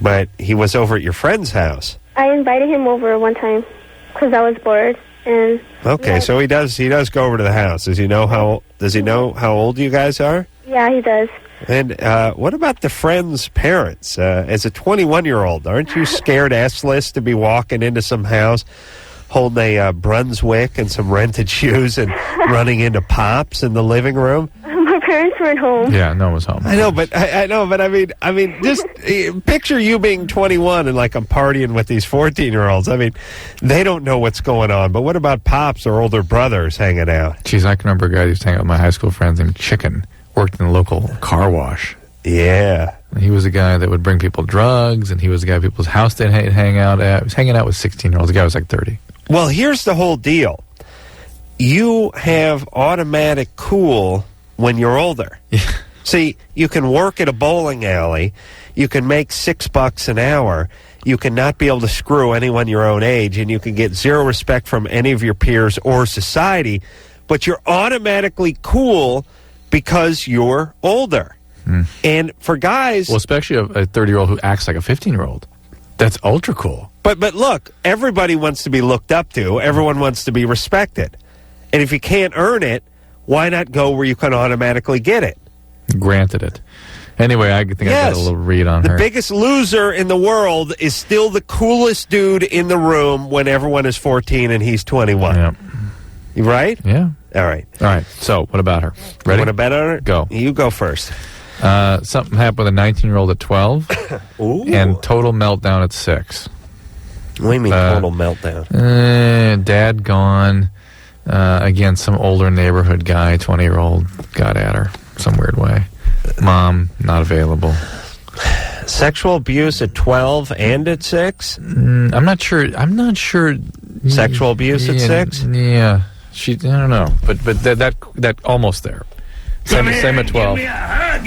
but he was over at your friend's house. I invited him over one time because I was bored, and... Okay, so he does go over to the house. Does he know how old you guys are? Yeah, he does. And what about the friend's parents? As a 21-year-old, aren't you scared ass-less to be walking into some house holding a Brunswick and some rented shoes and running into Pops in the living room? My parents weren't home. Yeah, no one was home. I know, but I mean, just picture you being 21 and like I'm partying with these 14-year-olds. I mean, they don't know what's going on. But what about Pops or older brothers hanging out? Jeez, I can remember a guy who used to hang out with my high school friends named Chicken. Worked in the local car wash. Yeah. He was a guy that would bring people drugs, and he was the guy people's house they'd hang out at. He was hanging out with 16-year-olds. The guy was like 30. Well, here's the whole deal. You have automatic cool when you're older. Yeah. See, you can work at a bowling alley. You can make $6 an hour. You can not be able to screw anyone your own age, and you can get zero respect from any of your peers or society, but you're automatically cool because you're older. And for guys... Well, especially a 30-year-old who acts like a 15-year-old. That's ultra cool. But look, everybody wants to be looked up to. Everyone wants to be respected. And if you can't earn it, why not go where you can automatically get it? Granted it. Anyway, I think I got a little read on her. The biggest loser in the world is still the coolest dude in the room when everyone is 14 and he's 21. Yeah. You right? Yeah. All right. So, what about her? Ready? You want to bet on her? Go. You go first. Something happened with a 19-year-old at 12. Ooh. And total meltdown at 6. What do you mean total meltdown? Dad gone. Again, some older neighborhood guy, 20-year-old, got at her some weird way. Mom, not available. Sexual abuse at 12 and at 6? I'm not sure Sexual abuse at 6? Yeah. I don't know. But that almost there. Same at 12. Why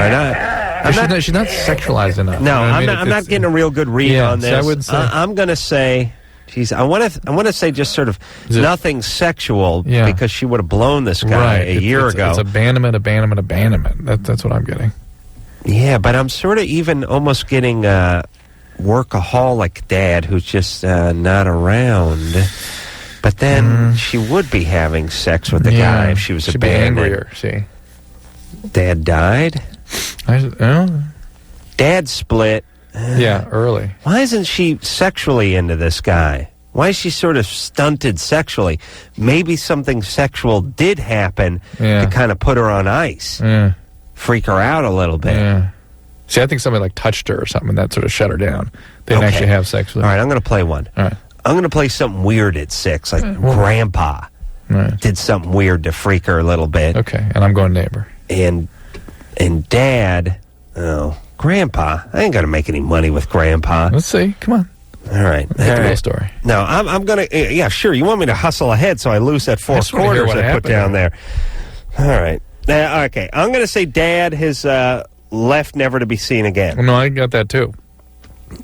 not? She's not sexualized enough. No, You know what I mean? I'm not getting a real good read on this. So I would say, I'm going to say, geez, I want to say just sort of nothing sexual because she would have blown this guy a year ago. It's abandonment. That's what I'm getting. Yeah, but I'm sort of even almost getting workaholic dad who's just not around. But then she would be having sex with the guy if she was She'd abandoned. be angrier, see. Dad died? Dad split. Yeah, early. Why isn't she sexually into this guy? Why is she sort of stunted sexually? Maybe something sexual did happen to kind of put her on ice. Freak her out a little bit. Yeah. See, I think somebody like touched her or something and that sort of shut her down. They didn't actually have sex with her. All right, I'm going to play one. All right. I'm going to play something weird at 6, like Grandpa did something weird to freak her a little bit. Okay, and I'm going neighbor. And Dad, Grandpa, I ain't going to make any money with Grandpa. Let's see, come on. All right. That's the real story. No, I'm going to, yeah, sure, you want me to hustle ahead so I lose that 4 quarters I put down there. All right. Okay, I'm going to say Dad has left never to be seen again. Well, no, I got that too.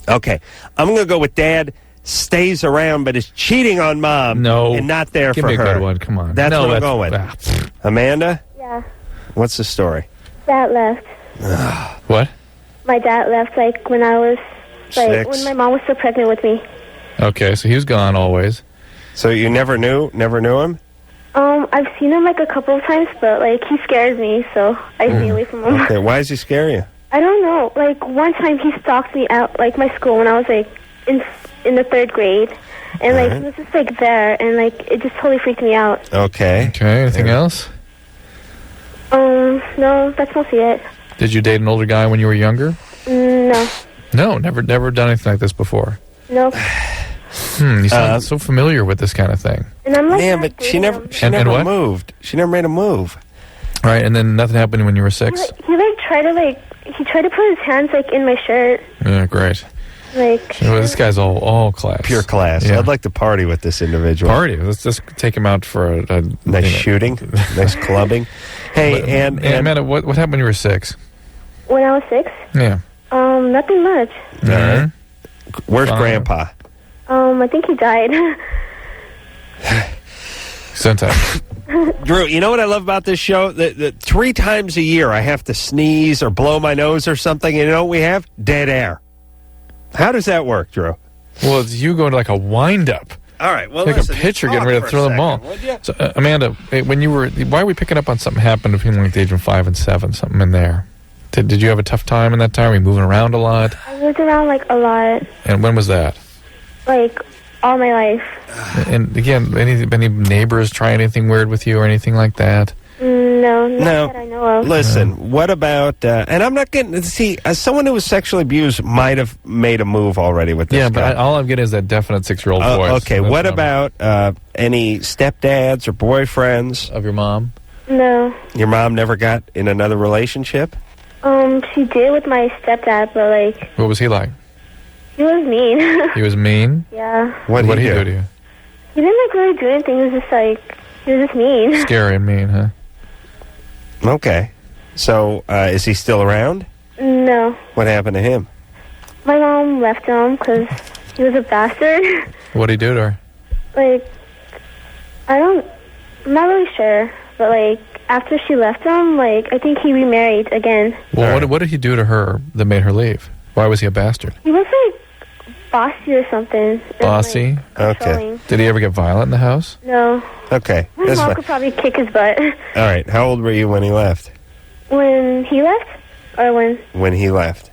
Okay, I'm going to go with Dad stays around but is cheating on Mom and not there Give for me her. a good one, come on. That's No, what I'm that's- going with. Amanda? Yeah. What's the story? Dad left. What? My dad left, like, when I was, like, 6. when my mom was still pregnant with me. Okay, so he was gone always. So you never knew him? I've seen him, like, a couple of times, but, like, he scares me, so I stay away from him. Okay, why does he scare you? I don't know. Like, one time he stalked me at, like, my school when I was, like, in the 3rd grade. And, like, he was just, like, there, and, like, it just totally freaked me out. Okay. Okay, anything else? No, that's mostly it. Did you date an older guy when you were younger? No. No, never done anything like this before. Nope. You sound so familiar with this kind of thing. And I'm like, man, but she never what? moved. She never made a move. All right, and then nothing happened when you were 6? He tried to put his hands, like, in my shirt. Yeah, great. Like, Well, this guy's all class. Pure class. Yeah. I'd like to party with this individual. Party. Let's just take him out for a nice shooting, nice clubbing. Hey, and Amanda, what happened when you were 6? when I was 6? Yeah. Nothing much. All right. Where's Grandpa? I think he died. Sometimes. Drew, you know what I love about this show? That 3 times a year I have to sneeze or blow my nose or something, and you know what we have? Dead air. How does that work, Drew? Well, it's you going to like a wind-up. All right, well, like listen, a pitcher talk getting ready for to a throw the second, ball. would ya? So, Amanda, why are we picking up on something happened between like the age of 5 and 7, something in there? Did you have a tough time in that time? Were you moving around a lot? I moved around, like, a lot. And when was that? Like, all my life. And again, any neighbors try anything weird with you or anything like that? No, not that I know of. Listen, what about, and I'm not getting, see, as someone who was sexually abused might have made a move already with this Yeah, guy. but all I'm getting is that definite 6-year-old voice. Okay, what about any stepdads or boyfriends? Of your mom? No. Your mom never got in another relationship? She did with my stepdad, but, like, What was he like? he was mean. He was mean? Yeah. What did he do to you? He didn't, like, really do anything. He was just, like, he was just mean. Scary and mean, huh? Okay. So, is he still around? No. What happened to him? My mom left him because he was a bastard. What did he do to her? Like, I'm not really sure, but, like, after she left him, like, I think he remarried again. Well, what did he do to her that made her leave? Why was he a bastard? He was, like, bossy or something. Bossy? Okay. Did he ever get violent in the house? No. Okay. My That's mom fine. could probably kick his butt. All right. How old were you when he left? When he left? Or when When he left?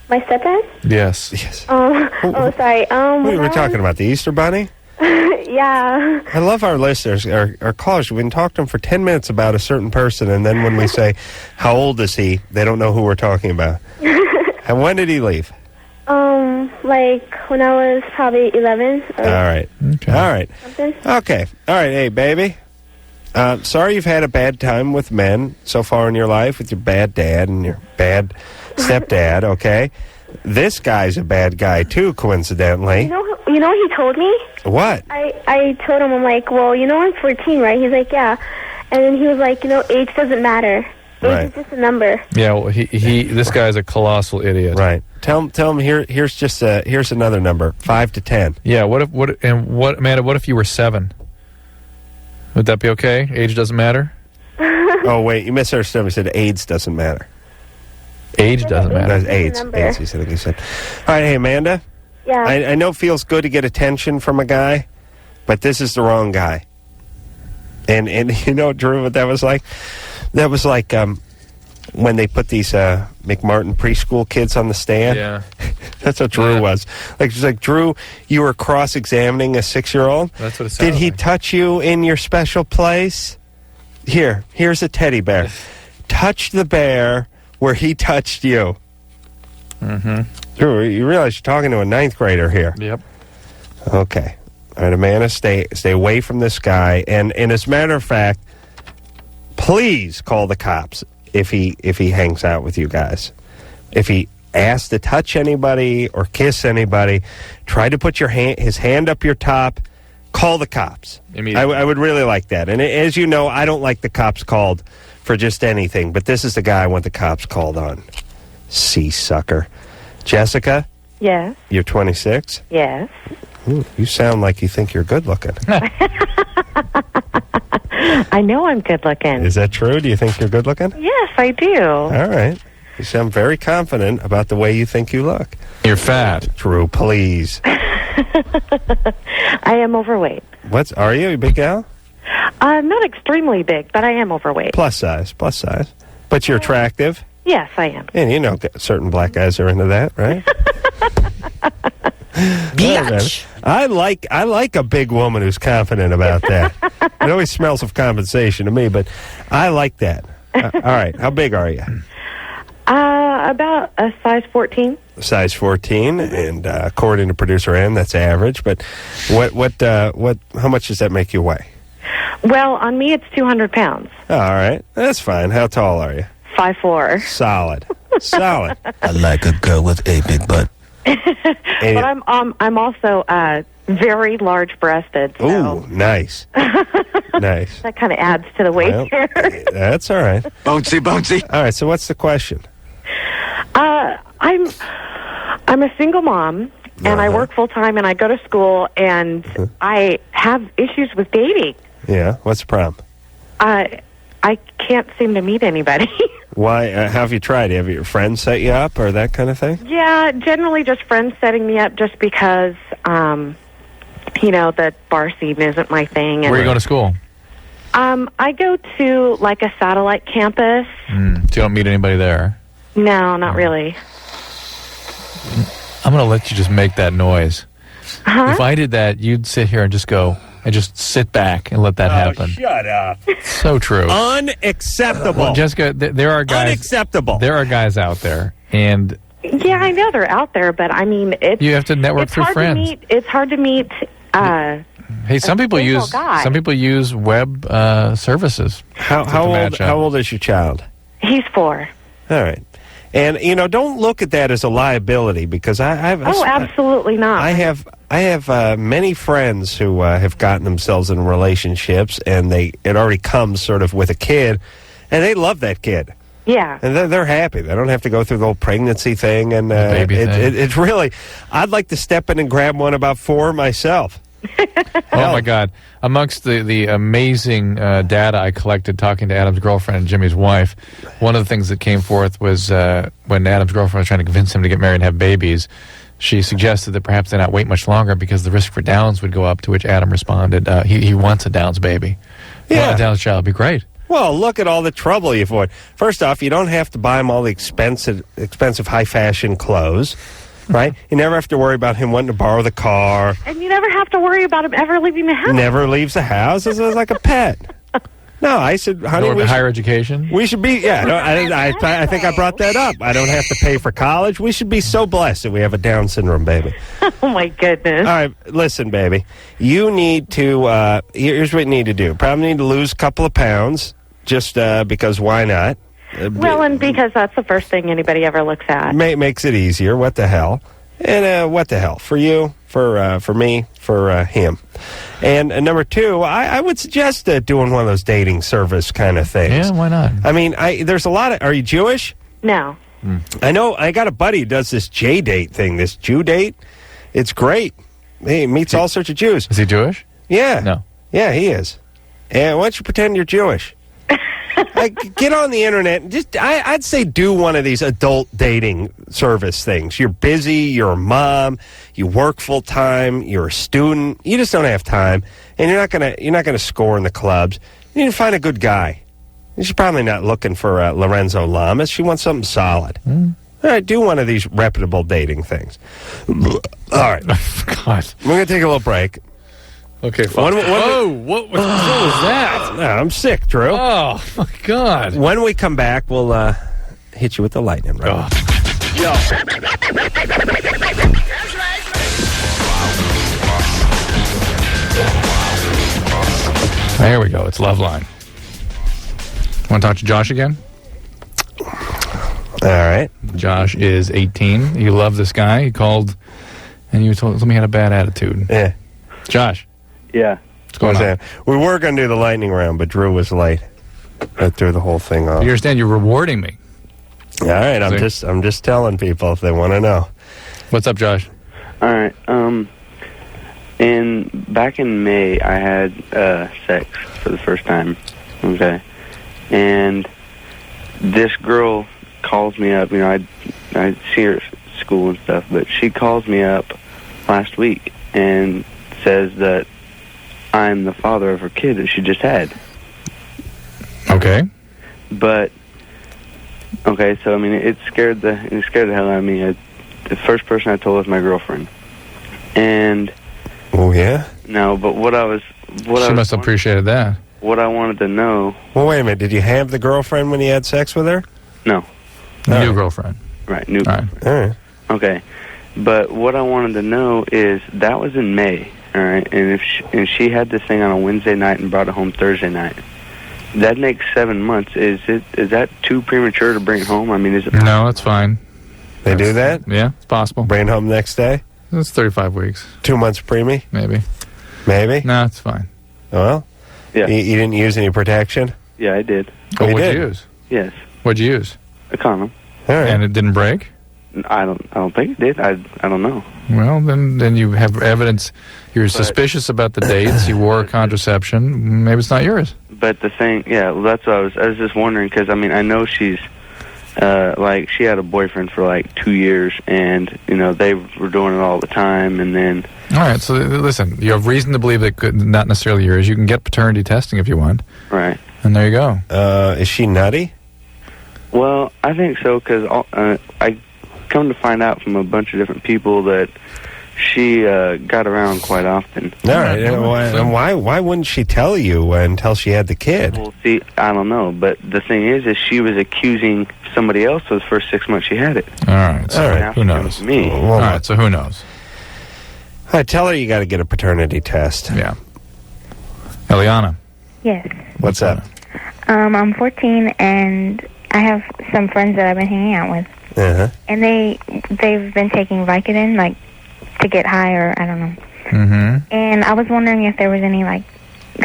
my stepdad? Yes. Yes. Oh, sorry. We were talking about the Easter Bunny? Yeah. I love our listeners, our callers. We can talk to them for 10 minutes about a certain person, and then when we say, how old is he, they don't know who we're talking about. And when did he leave? Like, when I was probably 11. Or All right. Okay. All right. something. Okay. All right. Hey, baby. Sorry you've had a bad time with men so far in your life with your bad dad and your bad stepdad, okay? This guy's a bad guy, too, coincidentally. You know what he told me? What? I told him, I'm like, well, you know I'm 14, right? He's like, yeah. And then he was like, you know, age doesn't matter. Age is just a number. Yeah, well, this guy's a colossal idiot. Right. Tell him here's another number, 5 to 10. Yeah. Amanda? What if you were 7? Would that be okay? Age doesn't matter. Oh wait, you misunderstood. We said AIDS doesn't matter. Age doesn't matter. That's AIDS. AIDS. He said. All right, hey Amanda. Yeah. I know it feels good to get attention from a guy, but this is the wrong guy. And you know, Drew, what that was like? That was like when they put these McMartin preschool kids on the stand. Yeah. That's what Drew was. Like, she's like, Drew, you were cross-examining a 6-year-old? That's what it sounded Did he touch you in your special place? Here's a teddy bear. Touch the bear where he touched you. Mm-hmm. Drew, you realize you're talking to a 9th grader here. Yep. Okay. All right, Amanda, stay away from this guy. And as a matter of fact, please call the cops if he hangs out with you guys. If he asks to touch anybody or kiss anybody, try to put his hand up your top, call the cops. I would really like that. And as you know, I don't like the cops called for just anything, but this is the guy I want the cops called on. Sucker. Jessica? Yes. You're 26? Yes. Ooh, you sound like you think you're good looking. I know I'm good looking. Is that true? Do you think you're good looking? Yes, I do. All right. You sound very confident about the way you think you look. You're fat. Drew, please. I am overweight. Are you a big gal? Not extremely big, but I am overweight. Plus size. But you're attractive? Yes, I am. And you know certain black guys are into that, right? Biatch. I like a big woman who's confident about that. It always smells of compensation to me, but I like that. All right, how big are you? About a size 14. Size 14, and according to producer Ann, that's average. But how much does that make you weigh? Well, on me, it's 200 pounds. All right, that's fine. How tall are you? 5'4". Solid. I like a girl with a big butt. But I'm also very large-breasted. So. Ooh, nice. Nice. That kind of adds to the weight here. That's all right. Bouncy. All right, so what's the question? I'm a single mom, and I work full-time, and I go to school, and I have issues with dating. Yeah, what's the problem? I can't seem to meet anybody. Why? How have you tried? Have your friends set you up or that kind of thing? Yeah, generally just friends setting me up just because, the bar scene isn't my thing. And where are you going to school? I go to, like, a satellite campus. So you don't meet anybody there? No, not really. I'm going to let you just make that noise. Huh? If I did that, you'd sit here and just go... And just sit back and let that happen. Shut up. So true. Unacceptable. Well, Jessica, there are guys... Unacceptable. There are guys out there, and... Yeah, I know they're out there, but, I mean, it's... You have to network through friends. It's hard to meet... Hey, some people use web services. How old is your child? He's 4. All right. And, don't look at that as a liability because absolutely not. I have many friends who have gotten themselves in relationships, and it already comes sort of with a kid, and they love that kid. Yeah. And they're happy. They don't have to go through the whole pregnancy thing. And it's really, I'd like to step in and grab one about 4 myself. Oh, my God. Amongst the amazing data I collected talking to Adam's girlfriend and Jimmy's wife, one of the things that came forth was when Adam's girlfriend was trying to convince him to get married and have babies, she suggested that perhaps they not wait much longer because the risk for Downs would go up, to which Adam responded, he wants a Downs baby. Yeah. A Downs child would be great. Well, look at all the trouble you avoid. First off, you don't have to buy him all the expensive high-fashion clothes. Right? You never have to worry about him wanting to borrow the car. And you never have to worry about him ever leaving the house. Never leaves the house. It's like a pet. No, I said, honey, higher education? We should be, I think I brought that up. I don't have to pay for college. We should be so blessed that we have a Down syndrome baby. Oh, my goodness. All right, listen, baby. You need to, here's what you need to do. Probably need to lose a couple of pounds, just because why not? Well, and because that's the first thing anybody ever looks at. Makes it easier. What the hell? And what the hell? For you, for me, for him. And number two, I would suggest doing one of those dating service kind of things. Yeah, why not? I mean, there's a lot of... Are you Jewish? No. I know. I got a buddy who does this J-date thing, this Jew date. It's great. He meets all sorts of Jews. Is he Jewish? Yeah. No. Yeah, he is. And why don't you pretend you're Jewish? Get on the internet and just, I'd say do one of these adult dating service things. You're busy, you're a mom, you work full time, you're a student, you just don't have time, and you're not gonna score in the clubs. You need to find a good guy. She's probably not looking for Lorenzo Lamas. She wants something solid. All right, do one of these reputable dating things. All right. God. We're going to take a little break. Okay, fine. What was that? No, I'm sick, Drew. Oh, my God. When we come back, we'll hit you with the lightning round. Yo. There we go. It's Loveline. Want to talk to Josh again? All right. Josh is 18. You love this guy. He called, and you told me he had a bad attitude. Yeah. Josh. Yeah. What's going on? We were going to do the lightning round, but Drew was late. I threw the whole thing off. You understand? You're rewarding me. All right. I'm just telling people if they want to know. What's up, Josh? All right. Back in May, I had sex for the first time. Okay. And this girl calls me up. You know, I see her at school and stuff, but she calls me up last week and says that I'm the father of her kid that she just had. Okay. But okay, so I mean, it scared the hell out of me. The first person I told was my girlfriend, and oh yeah. No, but she must have appreciated that. What I wanted to know. Well, wait a minute. Did you have the girlfriend when you had sex with her? No. New girlfriend. Right, new girlfriend. All right. Okay. But what I wanted to know is that was in May, all right? And if she had this thing on a Wednesday night and brought it home Thursday night, that makes 7 months. Is that too premature to bring it home? I mean, is it? No, it's fine. They do that? Yeah, it's possible. Bring it home next day? It's 35 weeks. 2 months preemie? Maybe. Maybe? No, it's fine. Well? Yeah. You didn't use any protection? Yeah, I did. Oh, what'd you use? Yes. What'd you use? A condom. All right. And it didn't break? I don't think it did. I don't know. Well, then you have evidence. You're suspicious about the dates. You wore contraception. Maybe it's not yours. But the thing, yeah, well, that's what I was just wondering, because I mean, I know she's she had a boyfriend for like 2 years, and you know they were doing it all the time, and then. All right, so listen, you have reason to believe it could not necessarily yours. You can get paternity testing if you want. Right. And there you go. Is she nutty? Well, I think so, because I come to find out from a bunch of different people that she got around quite often. All right. And why wouldn't she tell you until she had the kid? Well, see, I don't know. But the thing is she was accusing somebody else for the first 6 months she had it. All right. So who knows? Me. All right. So who knows? All right, tell her you got to get a paternity test. Yeah. Eliana. Yes. What's up? I'm 14, and I have some friends that I've been hanging out with. Uh-huh. And they've been taking Vicodin, like, to get high, or I don't know. Mm-hmm. And I was wondering if there was any, like,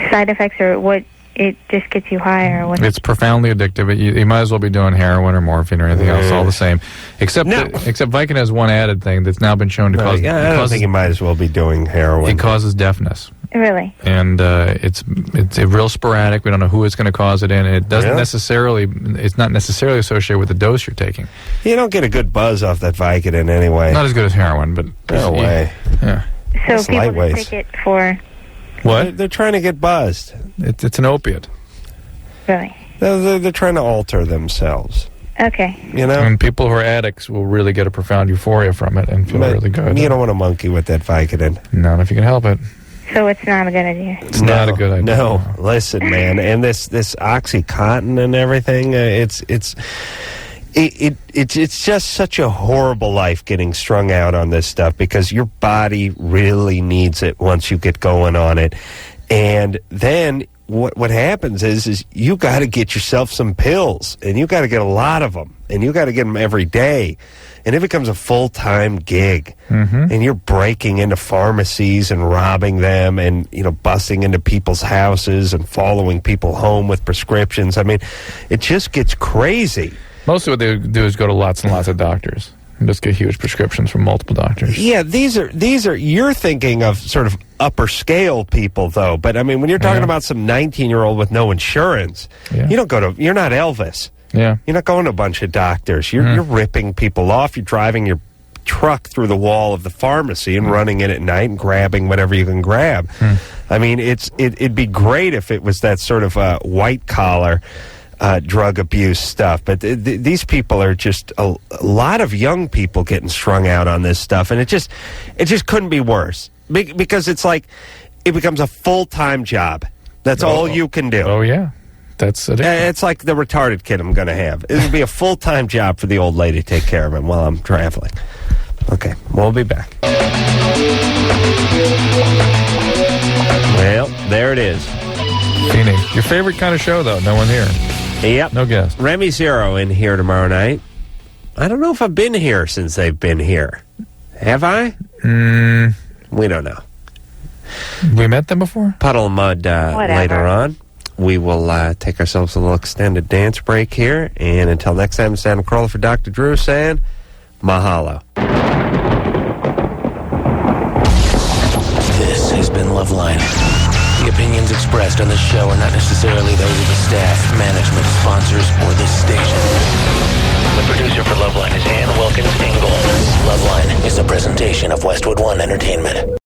side effects, or what it just gets you high, or what. It's profoundly addictive. You might as well be doing heroin or morphine or anything else, all the same. Except Vicodin has one added thing that's now been shown to cause. Yeah, I don't think you might as well be doing heroin. It causes deafness. Really? And it's real sporadic. We don't know who it's going to cause it in. It doesn't necessarily. It's not necessarily associated with the dose you're taking. You don't get a good buzz off that Vicodin anyway. Not as good as heroin, but no way. Yeah. So it's people lightweights. just take it for. What? They're trying to get buzzed. It's an opiate. Really? They're trying to alter themselves. Okay. You know? And people who are addicts will really get a profound euphoria from it and feel really good. You don't want to monkey with that Vicodin. Not if you can help it. So it's not a good idea. It's not a good idea. No, listen, man. And this OxyContin and everything, it's just such a horrible life getting strung out on this stuff, because your body really needs it once you get going on it. And then what happens is you got to get yourself some pills, and you got to get a lot of them, and you got to get them every day, and it becomes a full-time gig, and you're breaking into pharmacies and robbing them, and busting into people's houses and following people home with prescriptions. I mean, it just gets crazy. Mostly what they do is go to lots and lots of doctors and just get huge prescriptions from multiple doctors. Yeah, these are you're thinking of sort of upper scale people, though. But I mean, when you're talking about some 19-year-old with no insurance, you're not Elvis. Yeah, you're not going to a bunch of doctors. You're ripping people off. You're driving your truck through the wall of the pharmacy and running in at night and grabbing whatever you can grab. I mean, it'd be great if it was that sort of white collar drug abuse stuff, but these people are just a lot of young people getting strung out on this stuff, and it just couldn't be worse because it's like it becomes a full-time job. That's all you can do. Oh yeah, that's it's like the retarded kid I'm going to have. It would be a full-time job for the old lady to take care of him while I'm traveling. Okay, we'll be back. Well, there it is. Feeney, your favorite kind of show, though. No one here. Yep. No guest. Remy Zero in here tomorrow night. I don't know if I've been here since they've been here. Have I? We don't know. We met them before? Puddle of Mud later on. We will take ourselves a little extended dance break here. And until next time, it's Adam Carolla for Dr. Drew saying mahalo. This has been Loveline. The opinions expressed on this show are not necessarily those of the staff, management, sponsors, or this station. The producer for Loveline is Ann Wilkins Ingle. Loveline is a presentation of Westwood One Entertainment.